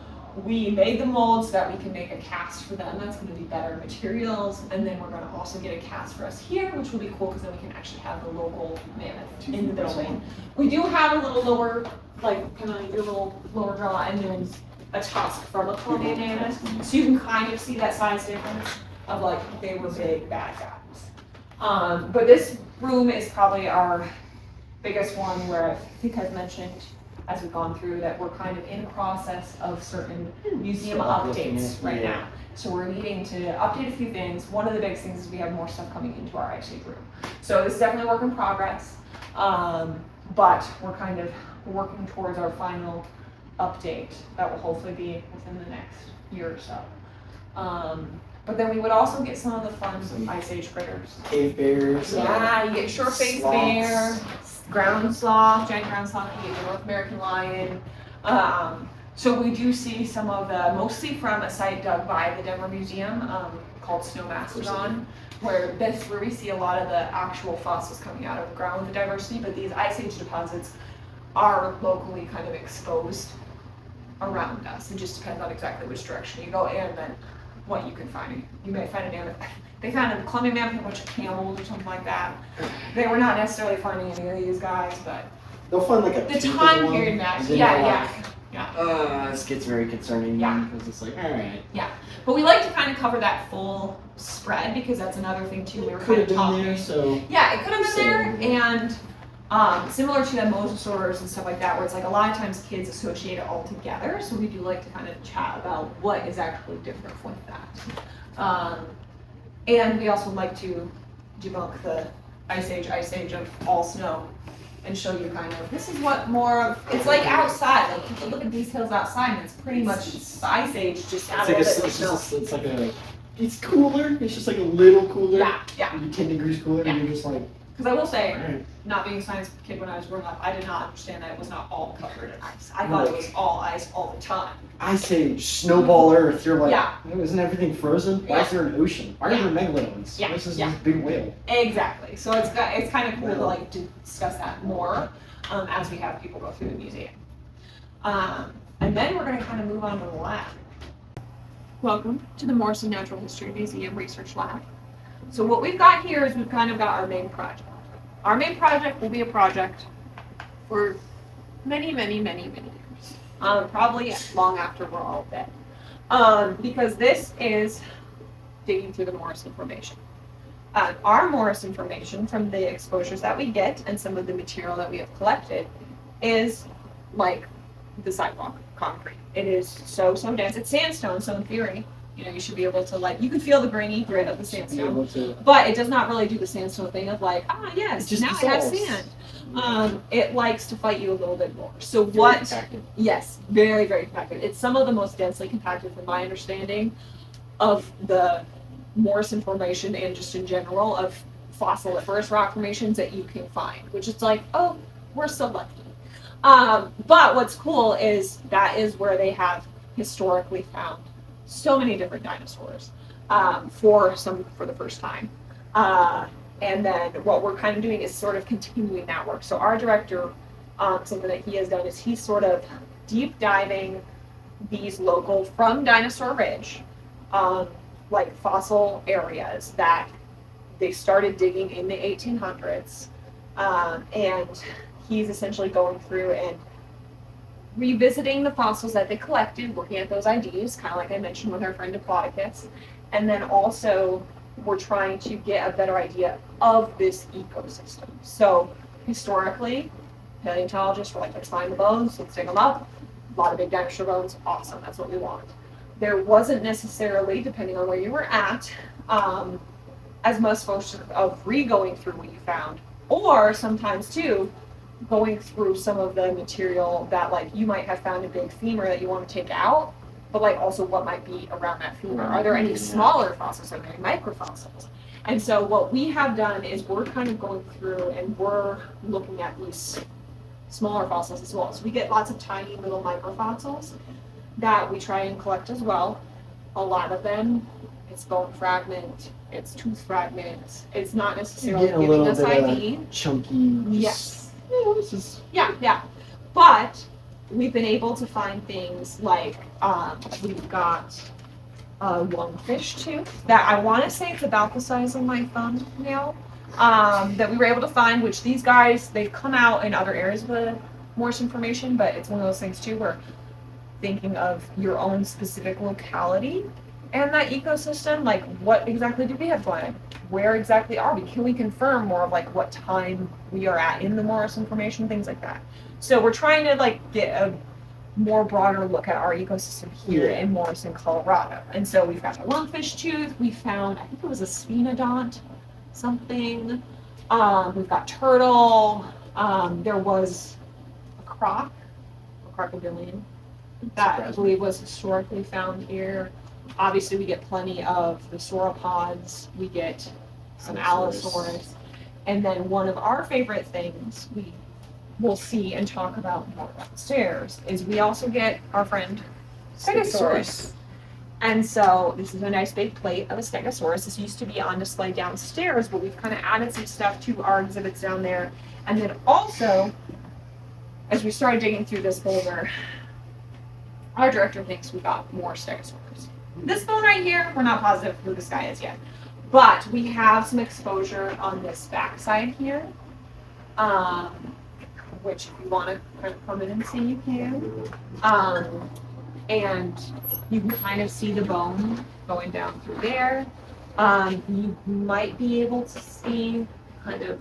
Speaker 2: we made the mold so that we can make a cast for them that's going to be better materials. And then we're going to also get a cast for us here, which will be cool because then we can actually have the local mammoth in the building. We do have a little lower, like kind of your little lower jaw, and then a tusk from a Columbian mammoth. So you can kind of see that size difference of like they were big bad guys. But this room is probably our biggest one where I think I've mentioned as we've gone through that we're kind of in the process of certain museum updates right now. So we're needing to update a few things. One of the biggest things is we have more stuff coming into our Ice Age room. So this is definitely a work in progress, but we're kind of working towards our final update that will hopefully be within the next year or so. But then we would also get some of the fun Ice Age critters.
Speaker 1: Cave bears.
Speaker 2: Yeah, you get short-faced bear, ground sloth, giant ground sloth, you get the North American lion. So we do see some of the, mostly from a site dug by the Denver Museum called Snow Mastodon, where we see a lot of the actual fossils coming out of the ground with the diversity, but these Ice Age deposits are locally kind of exposed around us. It just depends on exactly which direction you go and then what you can find. You may find a mammoth. They found a Columbian mammoth and a bunch of camels or something like that. They were not necessarily finding any of these guys, but
Speaker 1: They'll find like a
Speaker 2: the
Speaker 1: tooth
Speaker 2: time
Speaker 1: of one,
Speaker 2: period match.
Speaker 1: and then
Speaker 2: Yeah,
Speaker 1: they're
Speaker 2: yeah.
Speaker 1: This gets very concerning.
Speaker 2: Yeah.
Speaker 1: Because it's like, all right.
Speaker 2: Yeah, but we like to kind of cover that full spread because that's another thing too. We were
Speaker 1: Could
Speaker 2: kind
Speaker 1: have
Speaker 2: of
Speaker 1: been
Speaker 2: talking.
Speaker 1: there, so.
Speaker 2: Yeah, it could have been there, and similar to the mosasaurs and stuff like that, where it's like a lot of times kids associate it all together. So we do like to kind of chat about what is actually different with that. And we also like to debunk the Ice Age of all snow, and show you kind of this is what more of it's like outside. Like if you look at these hills outside, and it's pretty much the Ice Age just out of it.
Speaker 1: It's cooler. It's just like a little cooler.
Speaker 2: Yeah.
Speaker 1: Maybe 10 degrees cooler, and you're just like.
Speaker 2: Because I will say,
Speaker 1: Right.
Speaker 2: not being a science kid when I was growing up, I did not understand that it was not all covered in ice. I thought it was all ice all the time.
Speaker 1: Ice Age, snowball Earth. You're like,
Speaker 2: Yeah.
Speaker 1: Isn't everything frozen? Why is there an ocean? Why are there megalodons?
Speaker 2: Yeah.
Speaker 1: This is
Speaker 2: Yeah.
Speaker 1: this big whale.
Speaker 2: Exactly. So it's kind of cool to like to discuss that more as we have people go through the museum. And then we're going to kind of move on to the lab. Welcome to the Morrison Natural History Museum Research Lab. So what we've got here is we've kind of got our main project. Our main project will be a project for many years. Probably long after we're all dead. Because this is digging through the Morrison Formation. Our Morrison Formation, from the exposures that we get and some of the material that we have collected, is like the sidewalk concrete. It is so dense. It's sandstone, so in theory, you should be able to you can feel the grainy grit of the sandstone, but it does not really do the sandstone thing of yes, now I have sand. It likes to fight you a little bit more. So yes, very compacted. It's some of the most densely compacted, from my understanding, of the Morrison Formation and just in general of fossiliferous rock formations that you can find, which is like, oh, we're so lucky. But what's cool is that is where they have historically found so many different dinosaurs for the first time. And then what we're kind of doing is sort of continuing that work. So our director, something that he has done is he's sort of deep diving these local, from Dinosaur Ridge, fossil areas that they started digging in the 1800s. And he's essentially going through and revisiting the fossils that they collected, looking at those IDs, kind of like I mentioned with our friend Diplodocus. And then also we're trying to get a better idea of this ecosystem. So historically, paleontologists were like, let's find the bones, let's dig them up. A lot of big dinosaur bones, awesome, that's what we want. There wasn't necessarily, depending on where you were at, as much folks of re-going through what you found, or sometimes too, going through some of the material that you might have found a big femur that you want to take out, but also what might be around that femur. Are there any smaller fossils? Are there any microfossils? And so what we have done is we're kind of going through and we're looking at these smaller fossils as well. So we get lots of tiny little microfossils that we try and collect as well. A lot of them, it's bone fragment, it's tooth fragments. It's not necessarily giving us ID.
Speaker 1: Chunky.
Speaker 2: Yes.
Speaker 1: This is.
Speaker 2: Yeah. But we've been able to find things like we've got a lungfish tooth that I want to say it's about the size of my thumbnail that we were able to find, which these guys, they've come out in other areas of the Morrison Formation, but it's one of those things too where thinking of your own specific locality and that ecosystem, like what exactly do we have going on? Where exactly are we? Can we confirm more of like what time we are at in the Morrison Formation, things like that. So we're trying to like get a more broader look at our ecosystem here in Morrison, Colorado. And so we've got a lungfish tooth, we found, I think it was a sphenodont, something. We've got turtle, there was a croc, a crocodilian, that I believe was historically found here. Obviously we get plenty of the sauropods, we get some allosaurus, and then one of our favorite things we will see and talk about more downstairs is we also get our friend Stegosaurus. And so this is a nice big plate of a Stegosaurus. This used to be on display downstairs, but we've kind of added some stuff to our exhibits down there. And then also, as we started digging through this boulder, our director thinks we got more Stegosaurus. This bone right here, we're not positive who this guy is yet, but we have some exposure on this backside here, which if you want to kind of come in and see, you can. And you can kind of see the bone going down through there. You might be able to see kind of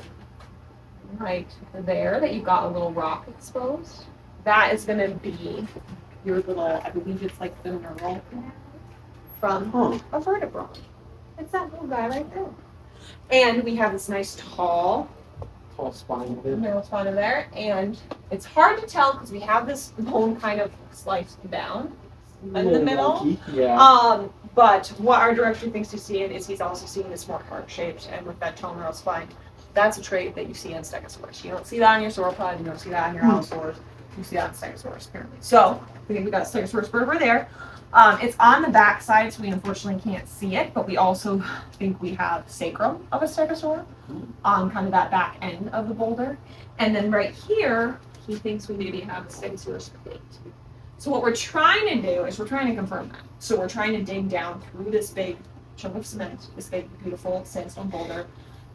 Speaker 2: right there that you've got a little rock exposed. That is going to be your little, I believe it's like the neural from a vertebra. It's that little guy right there. And we have this nice tall
Speaker 1: spine of it.
Speaker 2: neural spine over there. And it's hard to tell because we have this bone kind of sliced down in the middle.
Speaker 1: Yeah.
Speaker 2: But what our director thinks he's seeing is he's also seeing this more heart-shaped and with that tall neural spine. That's a trait that you see in Stegosaurus. You don't see that on your sauropod, you don't see that on your allosaurs. You see that in Stegosaurus, apparently. So, we think we got a Stegosaurus vertebra there. It's on the back side, so we unfortunately can't see it, but we also think we have sacrum of a Stegosaur on kind of that back end of the boulder. And then right here, he thinks we maybe have a Stegosaurus plate. So what we're trying to do is we're trying to confirm that. So we're trying to dig down through this big chunk of cement, this big, beautiful sandstone boulder,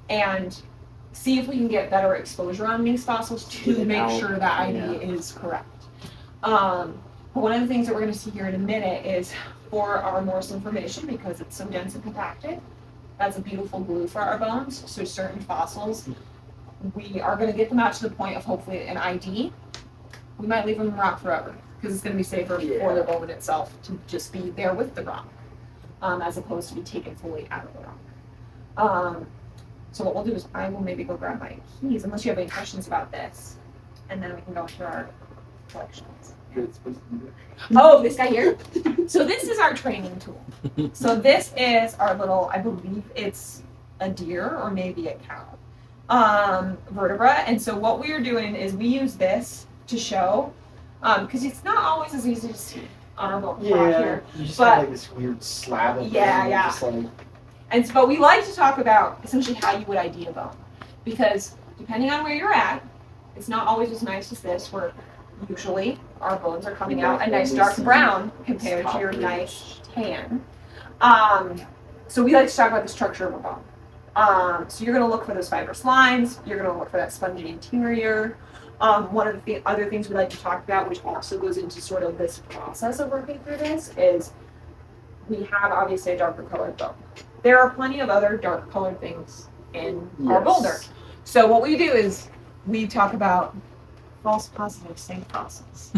Speaker 2: and see if we can get better exposure on these fossils to make sure that ID is correct. But one of the things that we're going to see here in a minute is for our Morrison Formation, because it's so dense and compacted, that's a beautiful glue for our bones. So certain fossils, we are going to get them out to the point of hopefully an ID. We might leave them in rock forever because it's going to be safer for the bone itself to just be there with the rock, as opposed to be taken fully out of the rock. So what we'll do is I will maybe go grab my keys, unless you have any questions about this, and then we can go through our collections. Oh, this guy here? So this is our training tool. So this is our little, I believe it's a deer or maybe a cow vertebra. And so what we are doing is we use this to show, because it's not always as easy to see on our little plot here.
Speaker 1: You just have like this weird slab of
Speaker 2: just like, and so, but we like to talk about essentially how you would ID a bone, because depending on where you're at, it's not always as nice as this, where usually our bones are coming out a nice dark brown compared to your nice tan. So we like to talk about the structure of a bone. So you're going to look for those fibrous lines, you're going to look for that spongy interior. One of the other things we like to talk about, which also goes into sort of this process of working through this, is we have obviously a darker colored bone. There are plenty of other dark colored things in our boulder. So what we do is we talk about false positives, same fossils.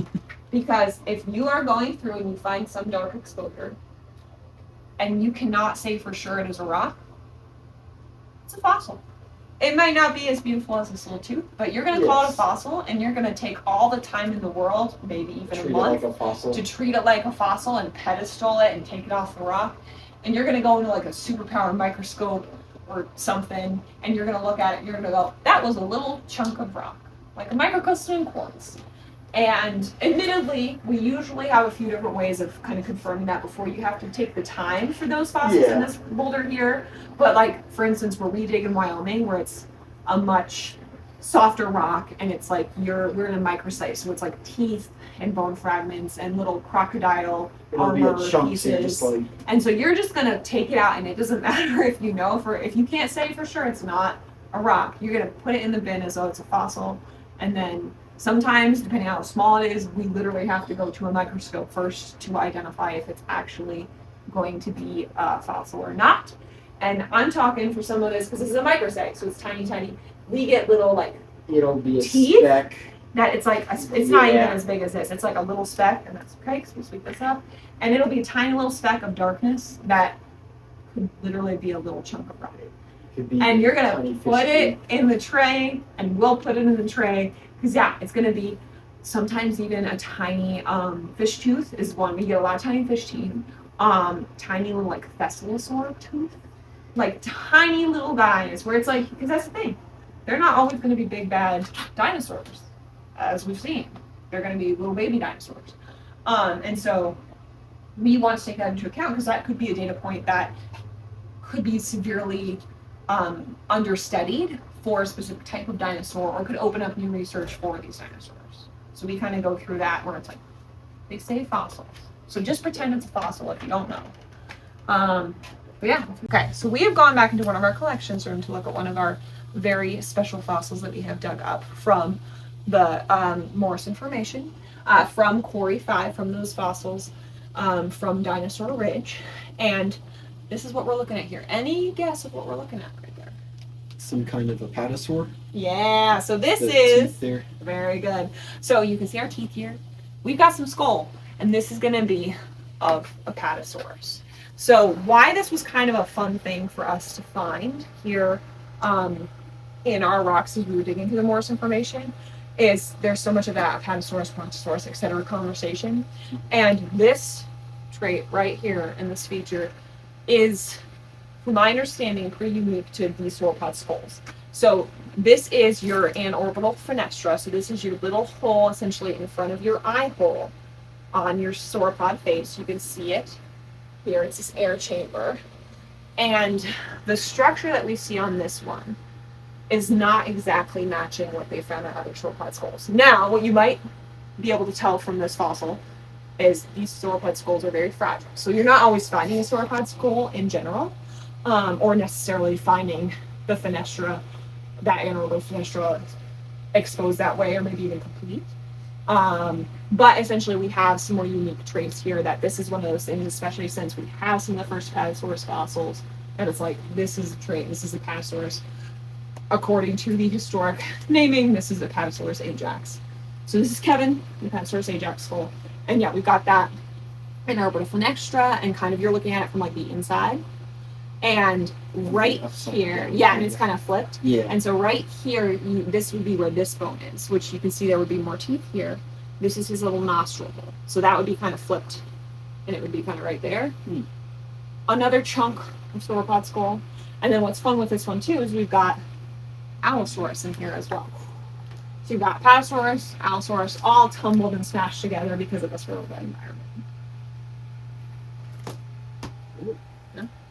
Speaker 2: Because if you are going through and you find some dark exposure and you cannot say for sure it is a rock, it's a fossil. It might not be as beautiful as this little tooth, but you're going to call it a fossil, and you're going to take all the time in the world, maybe even a month, to treat it like a fossil and pedestal it and take it off the rock. And you're going to go into like a superpower microscope or something, and you're going to look at it and you're going to go, that was a little chunk of rock, like a microcrystalline quartz. And admittedly, we usually have a few different ways of kind of confirming that before you have to take the time for those fossils in this boulder here. But like, for instance, where we dig in Wyoming, where it's a much softer rock, and it's like we're in a microsite, so it's like teeth and bone fragments and little crocodile armor pieces. And so you're just gonna take it out, and it doesn't matter if you know if you can't say for sure it's not a rock, you're gonna put it in the bin as though it's a fossil, and then Sometimes, depending on how small it is, we literally have to go to a microscope first to identify if it's actually going to be a fossil or not. And I'm talking for some of this, because this is a microsite, so it's tiny, tiny. We get little, like,
Speaker 1: It'll be a
Speaker 2: teeth
Speaker 1: speck.
Speaker 2: that it's like, it's not even as big as this. It's like a little speck, and that's okay, because we sweep this up. And it'll be a tiny little speck of darkness that could literally be a little chunk of rock. And you're going to put it in the tray, and we'll put it in the tray, because, yeah, it's going to be sometimes even a tiny fish tooth is one. We get a lot of tiny fish teeth. Tiny little, like, Thessaliosaur tooth. Like, tiny little guys, where it's like, because that's the thing. They're not always going to be big, bad dinosaurs, as we've seen. They're going to be little baby dinosaurs. And so we want to take that into account, because that could be a data point that could be severely understudied for a specific type of dinosaur, or could open up new research for these dinosaurs. So we kind of go through that where it's like, they say fossils. So just pretend it's a fossil if you don't know. But yeah, okay, so we have gone back into one of our collections room to look at one of our very special fossils that we have dug up from the Morrison Formation, from Quarry 5, from those fossils, from Dinosaur Ridge. And this is what we're looking at here. Any guess of what we're looking at right there?
Speaker 1: Some kind of a patasaur.
Speaker 2: Yeah, so this
Speaker 1: The
Speaker 2: is
Speaker 1: teeth there.
Speaker 2: very good. So you can see our teeth here. We've got some skull, and this is going to be of Apatosaurus. So why this was kind of a fun thing for us to find here in our rocks as we were digging through the Morrison Formation is there's so much of that Apatosaurus, Brontosaurus, etc. conversation. And this trait right here in this feature is, from my understanding, pretty unique to these sauropod skulls. So this is your anorbital fenestra. So this is your little hole essentially in front of your eye hole on your sauropod face. You can see it here. It's this air chamber. And the structure that we see on this one is not exactly matching what they found on other sauropod skulls. Now, what you might be able to tell from this fossil is these sauropod skulls are very fragile. So you're not always finding a sauropod skull in general, or necessarily finding the fenestra, that anaerobic fenestra, exposed that way, or maybe even complete. But essentially we have some more unique traits here that this is one of those things, especially since we have some of the first Apatosaurus fossils, and it's like, this is a trait, this is a Apatosaurus. According to the historic naming, this is Apatosaurus ajax. So this is Kevin, the Apatosaurus ajax skull. And yeah, we've got that anorbital fenestra, and kind of you're looking at it from like the inside. And right here, yeah, and it's kind of flipped.
Speaker 1: Yeah.
Speaker 2: And so right here, this would be where this bone is, which you can see there would be more teeth here. This is his little nostril hole. So that would be kind of flipped, and it would be kind of right there. Another chunk of sauropod skull. And then what's fun with this one too is we've got Allosaurus in here as well. So you've got Apatosaurus, Allosaurus, all tumbled and smashed together because of this real good environment.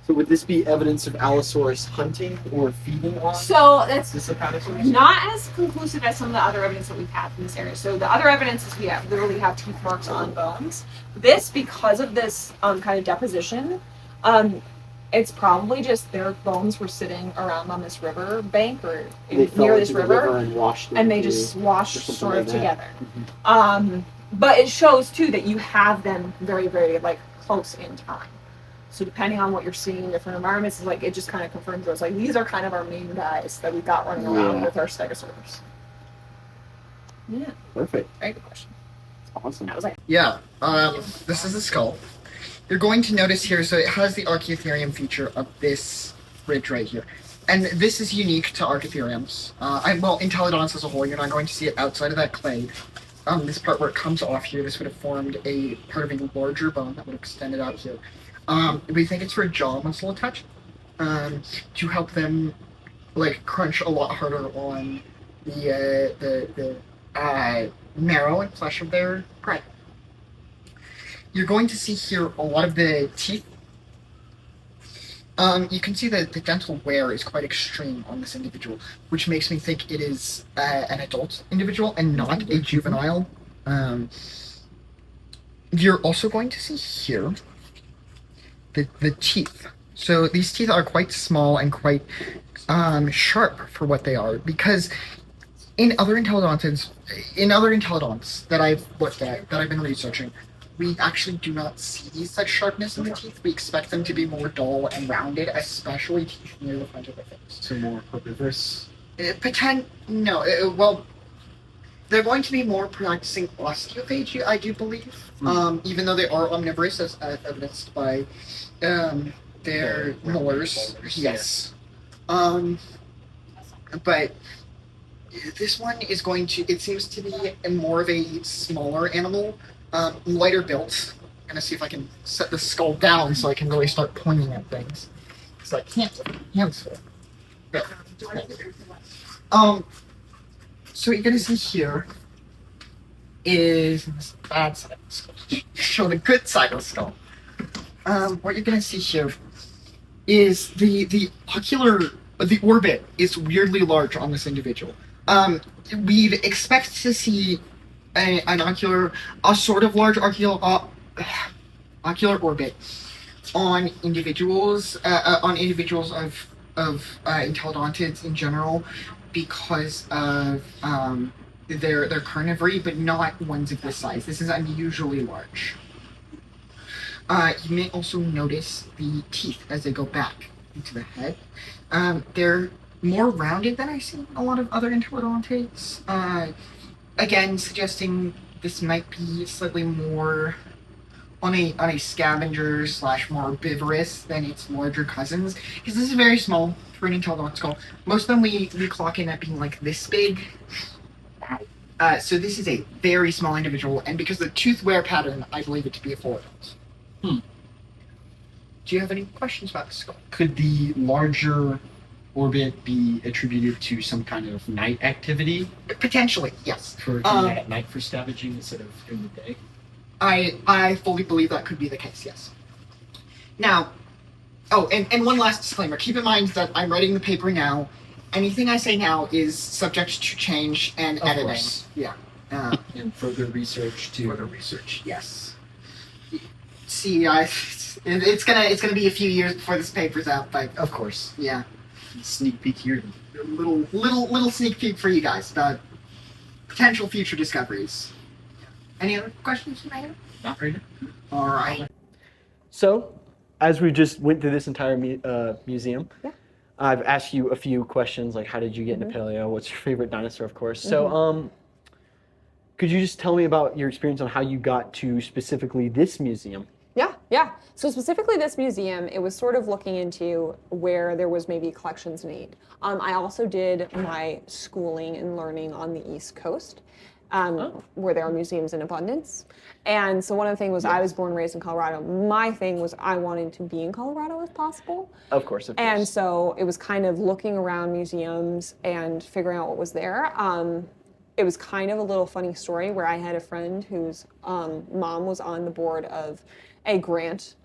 Speaker 1: So would this be evidence of Allosaurus hunting or feeding on?
Speaker 2: So that's
Speaker 1: This Apatosaurus?
Speaker 2: not as conclusive as some of the other evidence that we've had from this area. So the other evidence is we literally have teeth marks on bones. This, because of this kind of deposition, it's probably just their bones were sitting around on this river bank or near this river,
Speaker 1: and washed
Speaker 2: and they just washed sort of
Speaker 1: like
Speaker 2: together.
Speaker 1: Mm-hmm.
Speaker 2: But it shows too that you have them very, very like close in time. So depending on what you're seeing in different environments, it's like it just kind of confirms those. Like these are kind of our main guys that we've got running around with our stegosaurs. Yeah.
Speaker 1: Perfect.
Speaker 2: Very good question.
Speaker 1: Awesome.
Speaker 2: That was like
Speaker 4: Yeah, this is the skull. You're going to notice here, so it has the Archaeotherium feature of this ridge right here. And this is unique to Archaeotheriums. Well, Entelodonts as a whole, you're not going to see it outside of that clade. This part where it comes off here, this would have formed a part of a larger bone that would have extended out here. We think it's for jaw muscle attach, to help them like crunch a lot harder on the marrow and flesh of their prey. You're going to see here a lot of the teeth. You can see that the dental wear is quite extreme on this individual, which makes me think it is an adult individual and not a juvenile. You're also going to see here the teeth. So these teeth are quite small and quite sharp for what they are, because in other intelodonts that I've looked at, that I've been researching, we actually do not see such sharpness in the teeth. We expect them to be more dull and rounded, especially teeth near the front of the face.
Speaker 3: So more herbivorous.
Speaker 4: Well, they're going to be more practicing osteophagy, I do believe. Even though they are omnivorous, as evidenced by their molars. Yes. But this one is going to, it seems to be more of a smaller animal, lighter built. I'm gonna see if I can set the skull down so I can really start pointing at things. So I can't, hands full. Yeah. So what you're gonna see here is this bad side of the skull. Show the good side of the skull. What you're gonna see here is the orbit is weirdly large on this individual. We'd expect to see a sort of large ocular orbit on individuals of intelodontids in general because of their carnivory, but not ones of this size. This is unusually large. You may also notice the teeth as they go back into the head. They're more rounded than I see in a lot of other intelodontids. Again, suggesting this might be slightly more on a scavenger / more herbivorous than its larger cousins, because this is very small for an intelodont skull. Most of them we clock in at being like this big. So this is a very small individual, and because of the tooth wear pattern, I believe it to be a full adult. Do you have any questions about the skull?
Speaker 3: Could the larger orbit be attributed to some kind of night activity?
Speaker 4: Potentially, yes.
Speaker 3: For doing that at night for scavenging instead of during the day?
Speaker 4: I fully believe that could be the case, yes. Now, and one last disclaimer. Keep in mind that I'm writing the paper now. Anything I say now is subject to change and editing.
Speaker 3: Course.
Speaker 4: Yeah.
Speaker 3: And further research too.
Speaker 4: Further research, yes. See, it's gonna be a few years before this paper's out, but
Speaker 3: Of course.
Speaker 4: yeah,
Speaker 3: Sneak peek here.
Speaker 4: little sneak peek for you guys about potential future discoveries. Any other questions you might have?
Speaker 3: Not right now.
Speaker 4: All right.
Speaker 1: So, as we just went through this entire museum,
Speaker 5: Yeah.
Speaker 1: I've asked you a few questions like how did you get into paleo? What's your favorite dinosaur, of course. So, could you just tell me about your experience on how you got to specifically this museum?
Speaker 5: Yeah. So specifically this museum, it was sort of looking into where there was maybe collections need. I also did my schooling and learning on the East Coast, where there are museums in abundance. And so one of the things was I was born and raised in Colorado. My thing was I wanted to be in Colorado if possible.
Speaker 1: Of course.
Speaker 5: And so it was kind of looking around museums and figuring out what was there. It was kind of a little funny story where I had a friend whose mom was on the board of a grant,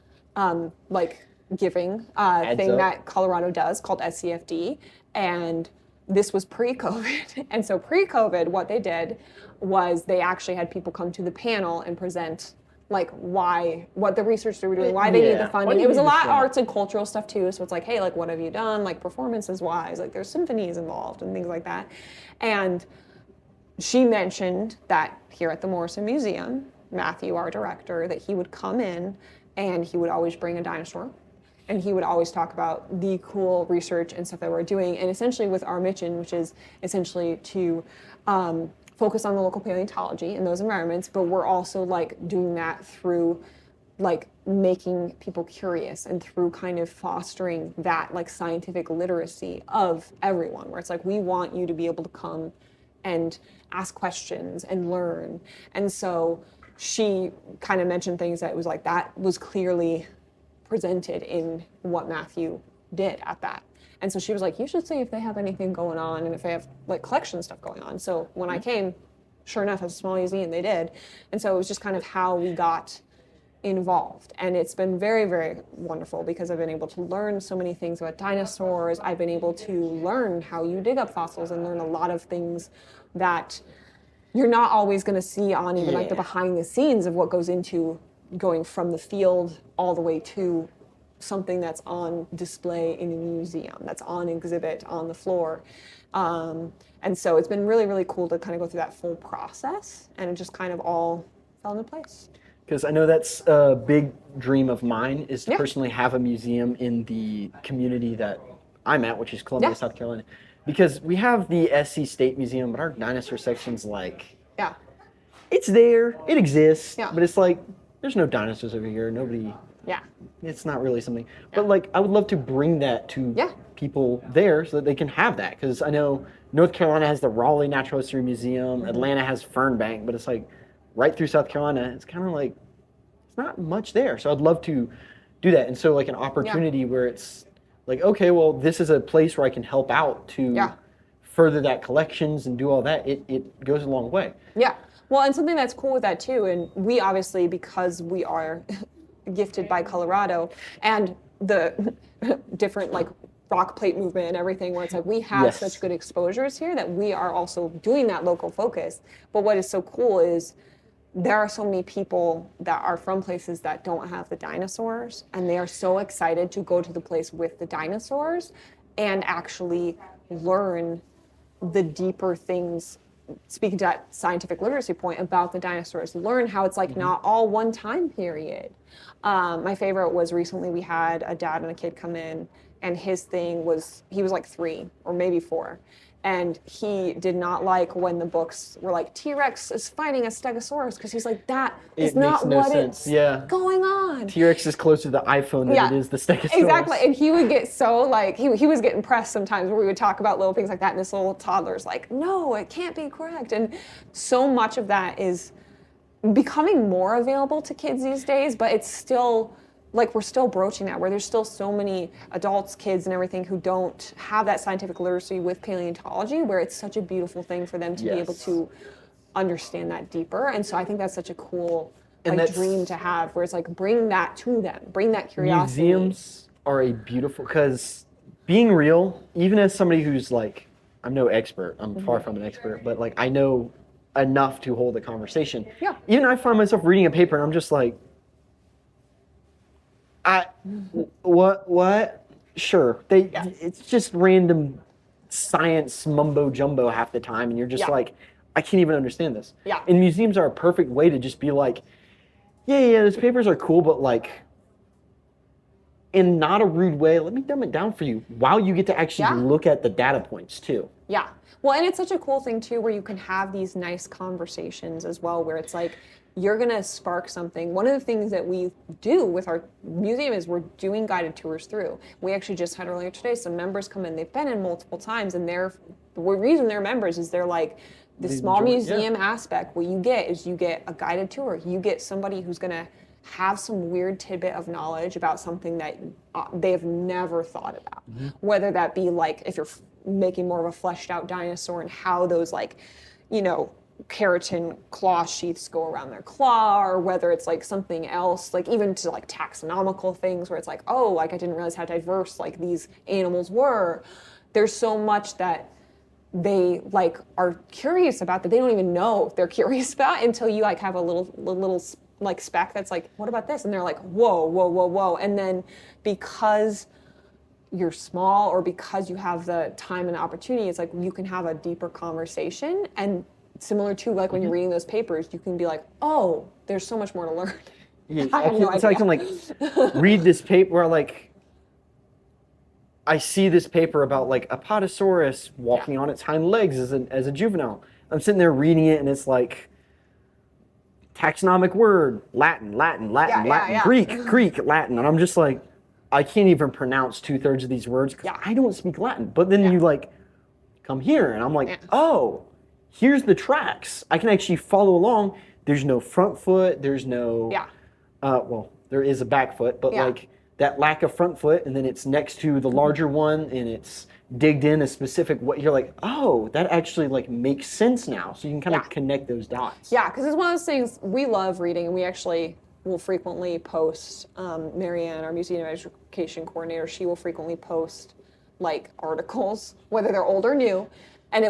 Speaker 5: giving thing that Colorado does called SCFD, and this was pre-COVID. And so pre-COVID, what they did was they actually had people come to the panel and present what the research they were doing, why they need the funding. It was a lot of arts and cultural stuff too. So it's like, hey, what have you done? Performances wise, there's symphonies involved and things like that. And she mentioned that here at the Morrison Museum, Matthew, our director, that he would come in and he would always bring a dinosaur and he would always talk about the cool research and stuff that we're doing. And essentially with our mission, which is essentially to focus on the local paleontology in those environments, but we're also doing that through making people curious and through kind of fostering that scientific literacy of everyone, where it's we want you to be able to come and ask questions and learn. And so she kind of mentioned things that was that was clearly presented in what Matthew did at that. And so she was you should see if they have anything going on and if they have collection stuff going on. So when I came, sure enough, as a small museum, they did. And so it was just kind of how we got involved. And it's been very, very wonderful because I've been able to learn so many things about dinosaurs. I've been able to learn how you dig up fossils and learn a lot of things that you're not always going to see on even the behind the scenes of what goes into going from the field all the way to something that's on display in a museum, that's on exhibit on the floor. And so it's been really, really cool to kind of go through that full process, and it just kind of all fell into place.
Speaker 1: Because I know that's a big dream of mine, is to
Speaker 5: Yeah.
Speaker 1: personally have a museum in the community that I'm at, which is Columbia,
Speaker 5: Yeah.
Speaker 1: South Carolina. Because we have the SC State Museum, but our dinosaur section's like,
Speaker 5: Yeah.
Speaker 1: it's there, it exists,
Speaker 5: Yeah.
Speaker 1: but it's like, there's no dinosaurs over here, nobody,
Speaker 5: Yeah.
Speaker 1: it's not really something. But like, I would love to bring that to
Speaker 5: Yeah.
Speaker 1: people there so that they can have that. Because I know North Carolina has the Raleigh Natural History Museum, Atlanta has Fernbank, but it's like, right through South Carolina, it's kind of like, it's not much there. So I'd love to do that. And so like an opportunity where it's like, okay, well, this is a place where I can help out to
Speaker 5: Yeah.
Speaker 1: further that collections and do all that. It goes a long way.
Speaker 5: Yeah. Well, and something that's cool with that too, and we obviously, because we are gifted by Colorado and the different like rock plate movement and everything, where it's like we have
Speaker 1: Yes.
Speaker 5: such good exposures here that we are also doing that local focus. But what is so cool is there are so many people that are from places that don't have the dinosaurs, and they are so excited to go to the place with the dinosaurs and actually learn the deeper things, speaking to that scientific literacy point about the dinosaurs, learn how it's like not all one time period. My favorite was recently we had a dad and a kid come in, and his thing was, he was like 3 or maybe 4. And he did not like when the books were like, T-Rex is fighting a Stegosaurus, because he's like, that is
Speaker 1: It
Speaker 5: not
Speaker 1: makes no
Speaker 5: what
Speaker 1: sense.
Speaker 5: it's
Speaker 1: Yeah.
Speaker 5: going on.
Speaker 1: T-Rex is closer to the iPhone than
Speaker 5: Yeah.
Speaker 1: it is the Stegosaurus.
Speaker 5: Exactly, and he would get so like he was getting pressed sometimes where we would talk about little things like that, and this little toddler's like, no, it can't be correct, and so much of that is becoming more available to kids these days, but it's still like we're still broaching that, where there's still so many adults, kids, and everything who don't have that scientific literacy with paleontology, where it's such a beautiful thing for them to be able
Speaker 1: Yes.
Speaker 5: to understand that deeper, and so I think that's such a cool
Speaker 1: And
Speaker 5: like
Speaker 1: that's-
Speaker 5: dream to have, where it's like bring that to them, bring that curiosity.
Speaker 1: Museums are a beautiful, because being real, even as somebody who's like, I'm no expert, I'm far from an expert, but like I know enough to hold a conversation.
Speaker 5: Yeah.
Speaker 1: Even I find myself reading a paper and I'm just like, what? Sure. It's just random science mumbo jumbo half the time, and you're just
Speaker 5: Yeah.
Speaker 1: like, I can't even understand this.
Speaker 5: Yeah.
Speaker 1: And museums are a perfect way to just be like, yeah, those papers are cool, but like, in not a rude way, let me dumb it down for you while you get to actually
Speaker 5: Yeah.
Speaker 1: look at the data points too.
Speaker 5: Yeah. Well, and it's such a cool thing too, where you can have these nice conversations as well, where it's like you're gonna spark something. One of the things that we do with our museum is we're doing guided tours through. We actually just had earlier today some members come in. They've been in multiple times, and the reason they're members is they're like the
Speaker 1: They
Speaker 5: small
Speaker 1: enjoy it,
Speaker 5: museum aspect. What you get is you get a guided tour. You get somebody who's gonna have some weird tidbit of knowledge about something that they have never thought about. Whether that be like if you're making more of a fleshed out dinosaur and how those like, keratin claw sheaths go around their claw, or whether it's like something else, like even to like taxonomical things where it's like, oh, like I didn't realize how diverse like these animals were. There's so much that they like are curious about that they don't even know they're curious about until you like have a little like speck that's like, what about this? And they're like, whoa. And then because you're small, or because you have the time and opportunity, it's like you can have a deeper conversation. And similar to like when you're reading those papers, you can be like, oh, there's so much more to learn.
Speaker 1: Yeah,
Speaker 5: I have no
Speaker 1: so I
Speaker 5: idea.
Speaker 1: can like read this paper where like I see this paper about like a Apatosaurus walking on its hind legs as a juvenile. I'm sitting there reading it, and it's like taxonomic word, Latin,
Speaker 5: yeah.
Speaker 1: Greek, Latin, and I'm just like, I can't even pronounce 2/3 of these words because I don't speak Latin. But then you like come here, and I'm like, oh, here's the tracks. I can actually follow along. There's no front foot. There's no well, there is a back foot, but like that lack of front foot, and then it's next to the larger one, and it's digged in a specific way. You're like, oh, that actually like makes sense now. So you can kind of connect those dots.
Speaker 5: Yeah, because it's one of those things we love reading, and we actually will frequently post. Marianne, our museum education coordinator, she will frequently post like articles, whether they're old or new, and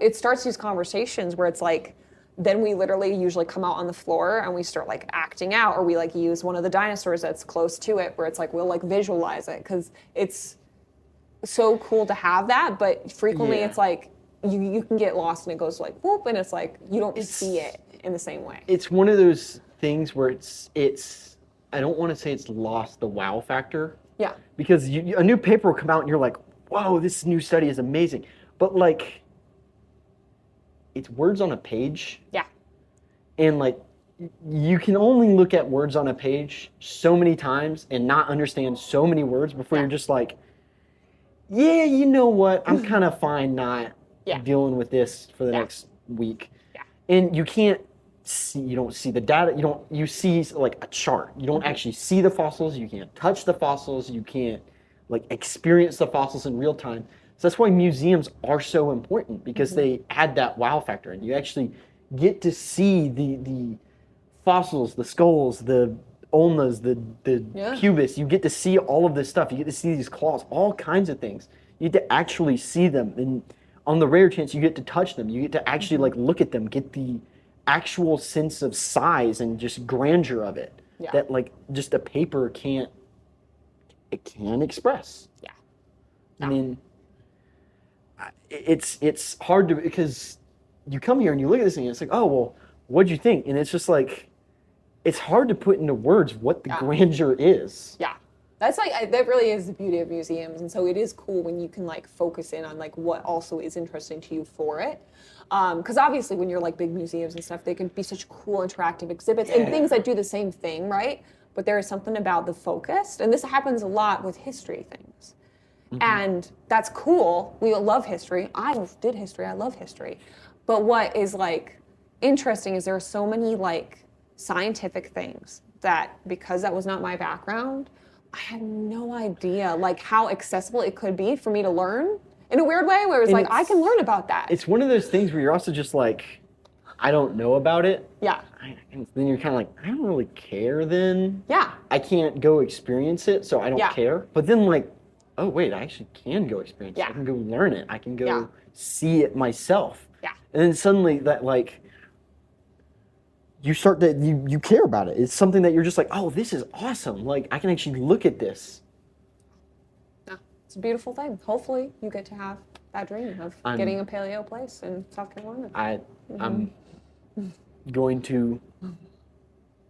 Speaker 5: it starts these conversations where it's like then we literally usually come out on the floor and we start like acting out, or we like use one of the dinosaurs that's close to it, where it's like we'll like visualize it, because it's so cool to have that. But frequently it's like you can get lost and it goes like whoop, and it's like you don't see it in the same way.
Speaker 3: It's one of those things where it's I don't want to say it's lost the wow factor.
Speaker 5: Yeah.
Speaker 3: Because a new paper will come out and you're like, whoa, this new study is amazing. But like, it's words on a page.
Speaker 5: Yeah.
Speaker 3: And like, you can only look at words on a page so many times and not understand so many words before you're just like, yeah, you know what? I'm kind of fine not dealing with this for the next week. Yeah. And you can't see, you don't see the data, you see like a chart. You don't actually see the fossils, you can't touch the fossils, you can't like experience the fossils in real time. So that's why museums are so important, because they add that wow factor, and you actually get to see the fossils, the skulls, the ulnas, the pubis. You get to see all of this stuff. You get to see these claws, all kinds of things. You get to actually see them, and on the rare chance you get to touch them, you get to actually like look at them, get the actual sense of size and just grandeur of it that like just a paper can't express. Yeah. I mean, it's hard to, because you come here and you look at this thing and it's like, oh, well, what'd you think? And it's just like, it's hard to put into words what the grandeur is.
Speaker 5: Yeah. That's like, that really is the beauty of museums. And so it is cool when you can like focus in on like what also is interesting to you for it. Because obviously when you're like big museums and stuff, they can be such cool interactive exhibits and things that do the same thing, right? But there is something about the focus, and this happens a lot with history things. And that's cool. We love history. I did history. I love history. But what is like interesting is there are so many like scientific things that, because that was not my background, I had no idea like how accessible it could be for me to learn in a weird way, where it's like, I can learn about that.
Speaker 3: It's one of those things where you're also just like, I don't know about it.
Speaker 5: Yeah.
Speaker 3: And then you're kind of like, I don't really care then.
Speaker 5: Yeah.
Speaker 3: I can't go experience it, so I don't care. But then like, oh wait, I actually can go experience it. I can go learn it. I can go see it myself. Yeah. And then suddenly that like, you start to, you care about it. It's something that you're just like, oh, this is awesome. Like I can actually look at this.
Speaker 5: Yeah. It's a beautiful thing. Hopefully you get to have that dream of getting a paleo place in South Carolina.
Speaker 3: I'm going to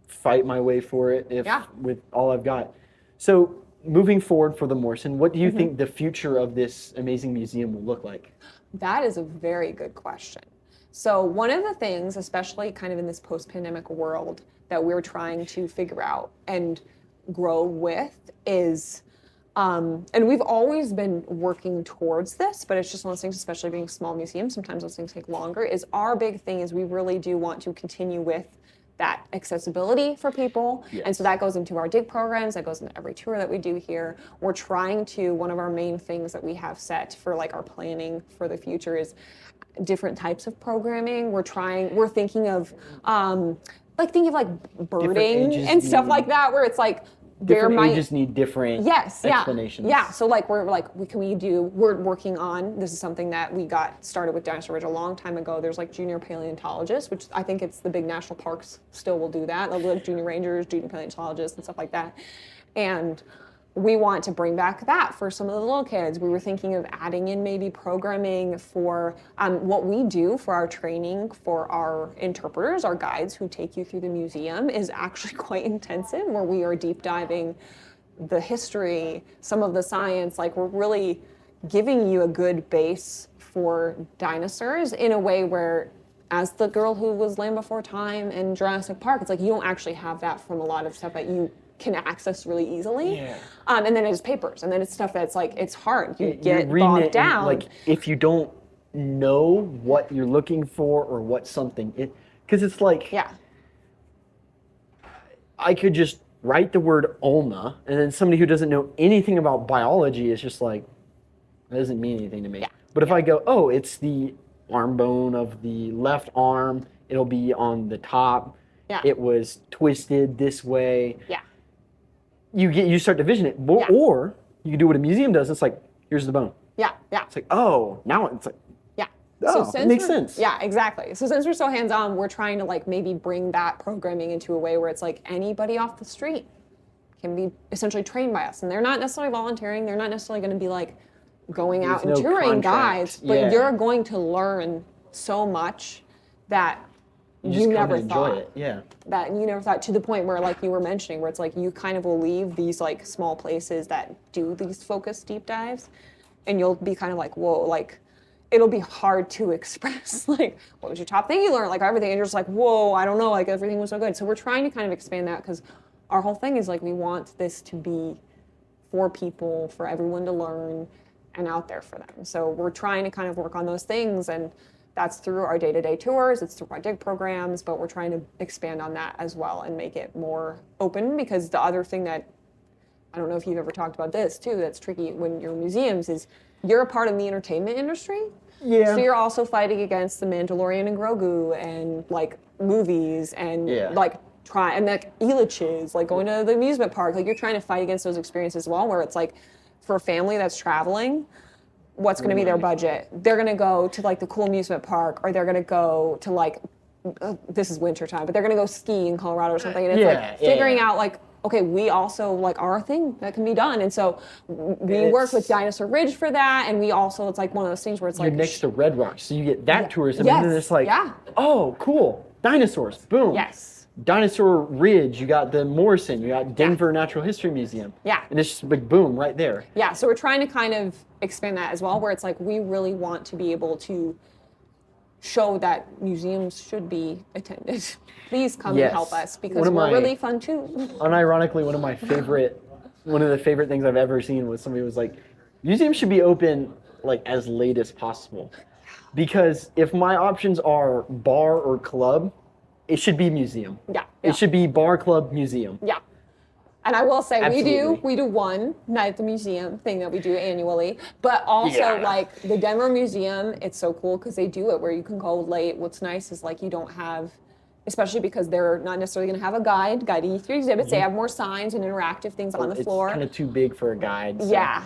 Speaker 3: fight my way for it with all I've got. So moving forward for the Morrison, what do you think the future of this amazing museum will look like?
Speaker 5: That is a very good question. So one of the things, especially kind of in this post-pandemic world, that we're trying to figure out and grow with is, and we've always been working towards this, but it's just one of those things, especially being a small museum, sometimes those things take longer, is our big thing is we really do want to continue with that accessibility for people. Yes. And so that goes into our dig programs, that goes into every tour that we do here. We're trying to, one of our main things that we have set for like our planning for the future is different types of programming. We're thinking of like birding and stuff like that, where it's like,
Speaker 3: different ages need different explanations.
Speaker 5: Yeah. So like we're working on, this is something that we got started with Dinosaur Ridge a long time ago. There's like junior paleontologists, which I think it's the big national parks still will do that. They'll do like junior rangers, junior paleontologists and stuff like that. And we want to bring back that for some of the little kids. We were thinking of adding in maybe programming for what we do for our training for our interpreters, our guides who take you through the museum is actually quite intensive, where we are deep diving the history, some of the science, like we're really giving you a good base for dinosaurs in a way where, as the girl who was Land Before Time in Jurassic Park, it's like you don't actually have that from a lot of stuff that you can access really easily. Yeah. And then it's papers, and then it's stuff that's like, it's hard. You get bogged down.
Speaker 3: Like if you don't know what you're looking for or what something, because it's like, I could just write the word ulna, and then somebody who doesn't know anything about biology is just like, that doesn't mean anything to me. Yeah. But if I go, oh, it's the arm bone of the left arm, it'll be on the top. Yeah. It was twisted this way. Yeah. You start to vision it, or you can do what a museum does. It's like, here's the bone.
Speaker 5: Yeah, yeah.
Speaker 3: It's like, oh, now it's like, Oh, it makes sense.
Speaker 5: Yeah, exactly. So since we're so hands-on, we're trying to like maybe bring that programming into a way where it's like anybody off the street can be essentially trained by us. And they're not necessarily volunteering. They're not necessarily going to be like going out and
Speaker 3: There's no
Speaker 5: touring
Speaker 3: contract.
Speaker 5: guides, but
Speaker 3: Yeah.
Speaker 5: you're going to learn so much that
Speaker 3: You
Speaker 5: you
Speaker 3: just come
Speaker 5: never
Speaker 3: and enjoy
Speaker 5: thought.
Speaker 3: it. Yeah.
Speaker 5: That you never thought, to the point where like you were mentioning, where it's like you kind of will leave these like small places that do these focused deep dives, and you'll be kind of like, whoa, like it'll be hard to express like what was your top thing you learned, like everything, and you're just like, whoa, I don't know, like everything was so good. So we're trying to kind of expand that, because our whole thing is like we want this to be for people, for everyone to learn, and out there for them. So we're trying to kind of work on those things, and that's through our day-to-day tours, it's through our dig programs, but we're trying to expand on that as well and make it more open. Because the other thing that, I don't know if you've ever talked about this too, that's tricky when you're in museums, is you're a part of the entertainment industry.
Speaker 3: Yeah.
Speaker 5: So you're also fighting against the Mandalorian and Grogu and like movies and
Speaker 3: Yeah.
Speaker 5: like and like Elitches, like going to the amusement park. Like you're trying to fight against those experiences as well, where it's like for a family that's traveling, what's going to be their budget? They're going to go to like the cool amusement park, or they're going to go to like, this is winter time, but they're going to go ski in Colorado or something. And it's like figuring out like, okay, we also like our thing that can be done. And so we work with Dinosaur Ridge for that. And we also, it's like one of those things where it's
Speaker 3: You're
Speaker 5: like
Speaker 3: next to Red Rocks, so you get that tourism,
Speaker 5: Yes.
Speaker 3: and then it's like,
Speaker 5: Yeah.
Speaker 3: oh, cool, dinosaurs, boom.
Speaker 5: Yes.
Speaker 3: Dinosaur Ridge, you got the Morrison, you got Denver Natural History Museum.
Speaker 5: Yeah.
Speaker 3: And it's just like boom, right there.
Speaker 5: Yeah, so we're trying to kind of expand that as well, where it's like we really want to be able to show that museums should be attended. Please come
Speaker 3: Yes.
Speaker 5: and help us, because
Speaker 3: One of
Speaker 5: we're
Speaker 3: my-
Speaker 5: really fun too.
Speaker 3: Unironically, one of the favorite things I've ever seen was somebody was like, museums should be open like as late as possible. Because if my options are bar or club, it should be museum.
Speaker 5: Yeah.
Speaker 3: It should be bar, club, museum.
Speaker 5: Yeah. And I will say
Speaker 3: Absolutely.
Speaker 5: we do one night at the museum thing that we do annually, but also
Speaker 3: Yeah.
Speaker 5: like the Denver Museum, it's so cool because they do it where you can go late. What's nice is like you don't have, especially because they're not necessarily going to have a guiding you through exhibits. They have more signs and interactive things on the floor.
Speaker 3: It's kind of too big for a guide. So.
Speaker 5: Yeah,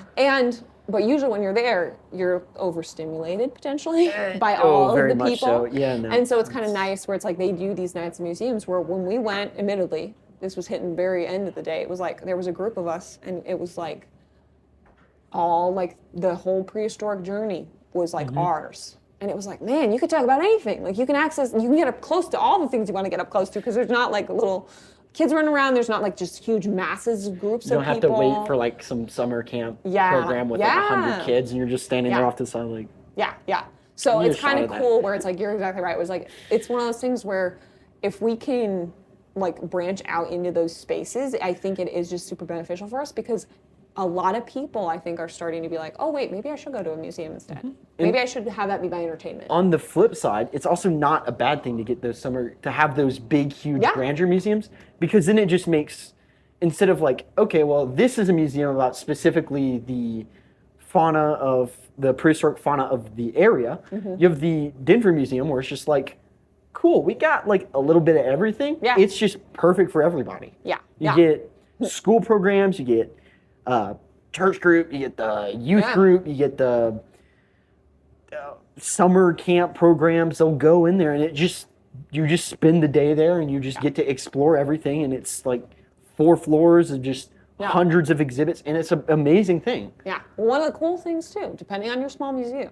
Speaker 5: but usually when you're there, you're overstimulated potentially by all
Speaker 3: very
Speaker 5: of the
Speaker 3: much
Speaker 5: people.
Speaker 3: so. Yeah, no,
Speaker 5: and so it's kind of nice where it's like they do these nights of museums where when we went, admittedly, this was hitting the very end of the day. It was like there was a group of us, and it was like all like the whole prehistoric journey was like ours. And it was like, man, you could talk about anything. Like you can get up close to all the things you want to get up close to, because there's not like little kids running around. There's not like just huge masses of groups
Speaker 3: You don't
Speaker 5: of
Speaker 3: have
Speaker 5: people.
Speaker 3: to wait for like some summer camp
Speaker 5: Yeah,
Speaker 3: program with like 100
Speaker 5: yeah.
Speaker 3: kids, and you're just standing there
Speaker 5: Yeah.
Speaker 3: off to the side like.
Speaker 5: Yeah. So
Speaker 3: Give me a
Speaker 5: it's kind
Speaker 3: shot
Speaker 5: of
Speaker 3: of that.
Speaker 5: cool where it's like, you're exactly right. It was like, it's one of those things where if we can like branch out into those spaces, I think it is just super beneficial for us, because a lot of people I think are starting to be like, oh wait, maybe I should go to a museum instead. Maybe I should have that be my entertainment.
Speaker 3: On the flip side, it's also not a bad thing to get to have those big, huge
Speaker 5: Yeah.
Speaker 3: grandeur museums, because then it just makes, instead of like, okay, well, this is a museum about specifically the fauna of the prehistoric fauna of the area. You have the Denver Museum where it's just like, cool, we got like a little bit of everything.
Speaker 5: Yeah.
Speaker 3: It's just perfect for everybody.
Speaker 5: Yeah.
Speaker 3: You get school programs, you get church group, you get the youth
Speaker 5: Yeah.
Speaker 3: group, you get the summer camp programs. They'll go in there, and you just spend the day there, and you just get to explore everything. And it's like 4 floors of just hundreds of exhibits, and it's an amazing thing.
Speaker 5: Yeah. One of the cool things too, depending on your small museum,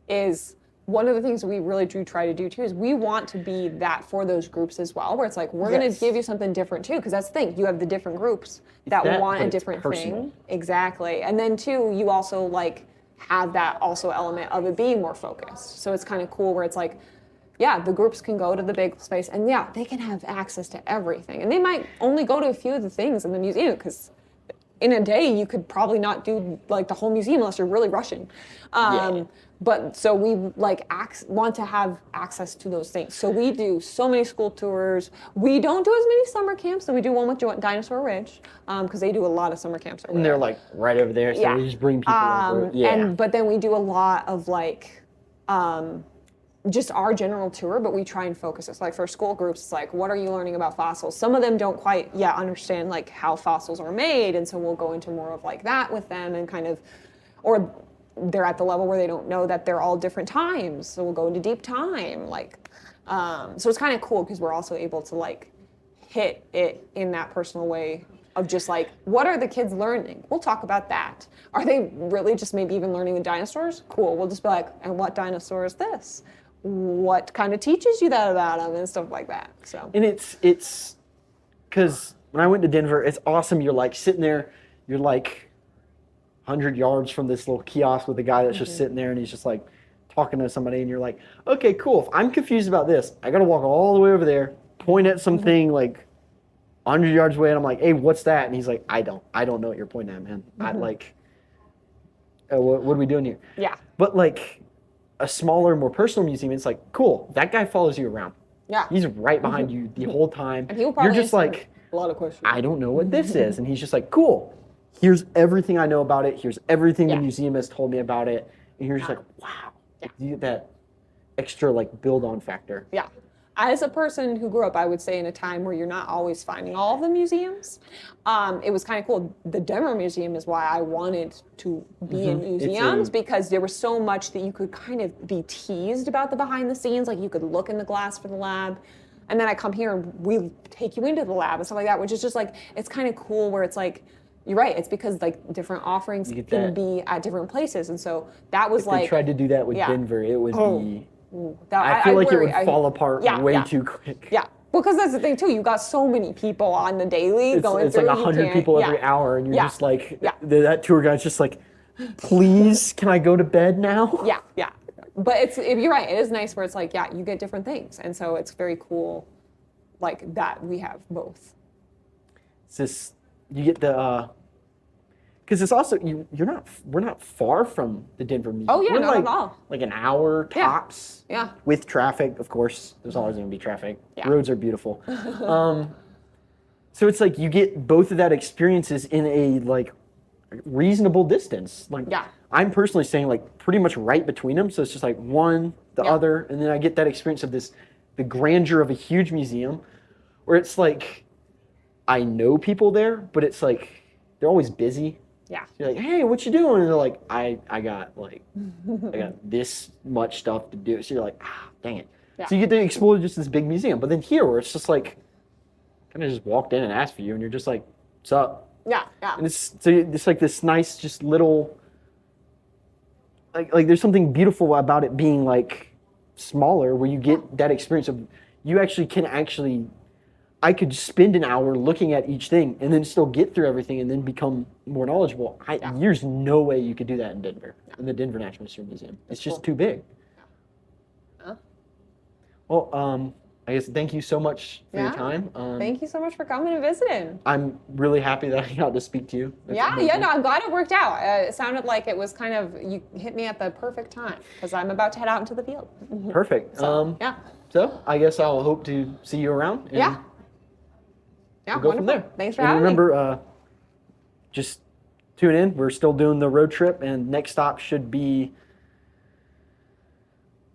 Speaker 5: is one of the things we really do try to do too is we want to be that for those groups as well, where it's like we're going to give you something different too, because that's the thing, you have the different groups that
Speaker 3: that,
Speaker 5: want
Speaker 3: but
Speaker 5: a
Speaker 3: it's
Speaker 5: different
Speaker 3: personal.
Speaker 5: thing. Exactly. And then too, you also like have that also element of it being more focused. So it's kind of cool where it's like, yeah, the groups can go to the big space, and yeah, they can have access to everything. And they might only go to a few of the things in the museum, because in a day you could probably not do like the whole museum unless you're really rushing. But so we like want to have access to those things. So we do so many school tours. We don't do as many summer camps. So we do one with Dinosaur Ridge, because they do a lot of summer camps over
Speaker 3: And
Speaker 5: there.
Speaker 3: they're like right over there, so we just bring people over. Yeah.
Speaker 5: But then we do a lot of like just our general tour, but we try and focus it. Like for school groups, it's like, what are you learning about fossils? Some of them don't quite yet understand like how fossils are made, and so we'll go into more of like that with them, and kind of, or they're at the level where they don't know that they're all different times. So we'll go into deep time. So it's kind of cool because we're also able to like hit it in that personal way of just like, what are the kids learning? We'll talk about that. Are they really just maybe even learning the dinosaurs? Cool. We'll just be like, and what dinosaur is this? What kind of teaches you that about them and stuff like that. So.
Speaker 3: And it's because when I went to Denver, it's awesome. You're like sitting there, you're like 100 yards from this little kiosk with a guy that's just sitting there and he's just like talking to somebody and you're like, okay, cool. If I'm confused about this, I got to walk all the way over there, point at something like 100 yards away and I'm like, hey, what's that? And he's like, I don't know what you're pointing at, man. I like, what are we doing here?
Speaker 5: Yeah.
Speaker 3: But like a smaller, more personal museum, it's like, cool, that guy follows you around.
Speaker 5: Yeah.
Speaker 3: He's right behind you the whole time.
Speaker 5: And he'll probably
Speaker 3: you're just
Speaker 5: answer
Speaker 3: like,
Speaker 5: a lot of questions.
Speaker 3: I don't know what this is. And he's just like, cool. Here's everything I know about it. Here's everything the museum has told me about it. And you're just like, wow. You get that extra like build on factor.
Speaker 5: Yeah. As a person who grew up, I would say in a time where you're not always finding all of the museums, it was kind of cool. The Denver Museum is why I wanted to be in museums because there was so much that you could kind of be teased about the behind the scenes. Like you could look in the glass for the lab. And then I come here and we take you into the lab and stuff like that, which is just like, it's kind of cool where it's like, you're right. It's because like different offerings can be at different places. And so that was
Speaker 3: if
Speaker 5: like.
Speaker 3: they tried to do that with Denver, it would be.
Speaker 5: That,
Speaker 3: I feel like
Speaker 5: worry,
Speaker 3: it would fall apart way too quick.
Speaker 5: Yeah, because that's the thing too. You got so many people on the daily going
Speaker 3: it's
Speaker 5: through.
Speaker 3: It's like 100 people every hour, and you're just like, that tour guide's just like, please, can I go to bed now?
Speaker 5: Yeah, yeah. But you're right. It is nice where it's like, you get different things, and so it's very cool, like that we have both.
Speaker 3: It's just you get the. Because it's also we're not far from the Denver Museum.
Speaker 5: Oh yeah,
Speaker 3: we're
Speaker 5: not
Speaker 3: like,
Speaker 5: at all.
Speaker 3: Like an hour tops.
Speaker 5: Yeah.
Speaker 3: With traffic, of course. There's always going to be traffic.
Speaker 5: Yeah.
Speaker 3: Roads are beautiful. So it's like you get both of that experiences in a like reasonable distance. Like I'm personally staying like pretty much right between them. So it's just like one, the other, and then I get that experience of the grandeur of a huge museum, where it's like I know people there, but it's like they're always busy.
Speaker 5: Yeah.
Speaker 3: You're like, hey, what you doing? And they're like, I got this much stuff to do. So you're like, dang it. Yeah. So you get to explore just this big museum. But then here, where it's just like, kind of just walked in and asked for you, and you're just like, what's up?
Speaker 5: Yeah, yeah.
Speaker 3: And it's like this nice, just little, like there's something beautiful about it being like smaller, where you get that experience of you actually can I could spend an hour looking at each thing and then still get through everything and then become more knowledgeable. There's no way you could do that in Denver, in the Denver Natural History Museum. It's just too big. Well, I guess thank you so much for your time.
Speaker 5: Thank you so much for coming and visiting.
Speaker 3: I'm really happy that I got to speak to you.
Speaker 5: No, I'm glad it worked out. It sounded like it was kind of, you hit me at the perfect time because I'm about to head out into the field.
Speaker 3: Perfect.
Speaker 5: So
Speaker 3: I guess I'll hope to see you around. And we'll go from there.
Speaker 5: Thanks for having me.
Speaker 3: Remember, just tune in. We're still doing the road trip, and next stop should be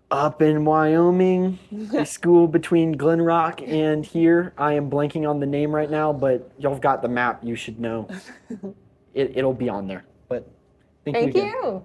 Speaker 3: up in Wyoming, a school between Glen Rock and here. I am blanking on the name right now, but y'all have got the map. You should know. It'll be on there. But thank you again.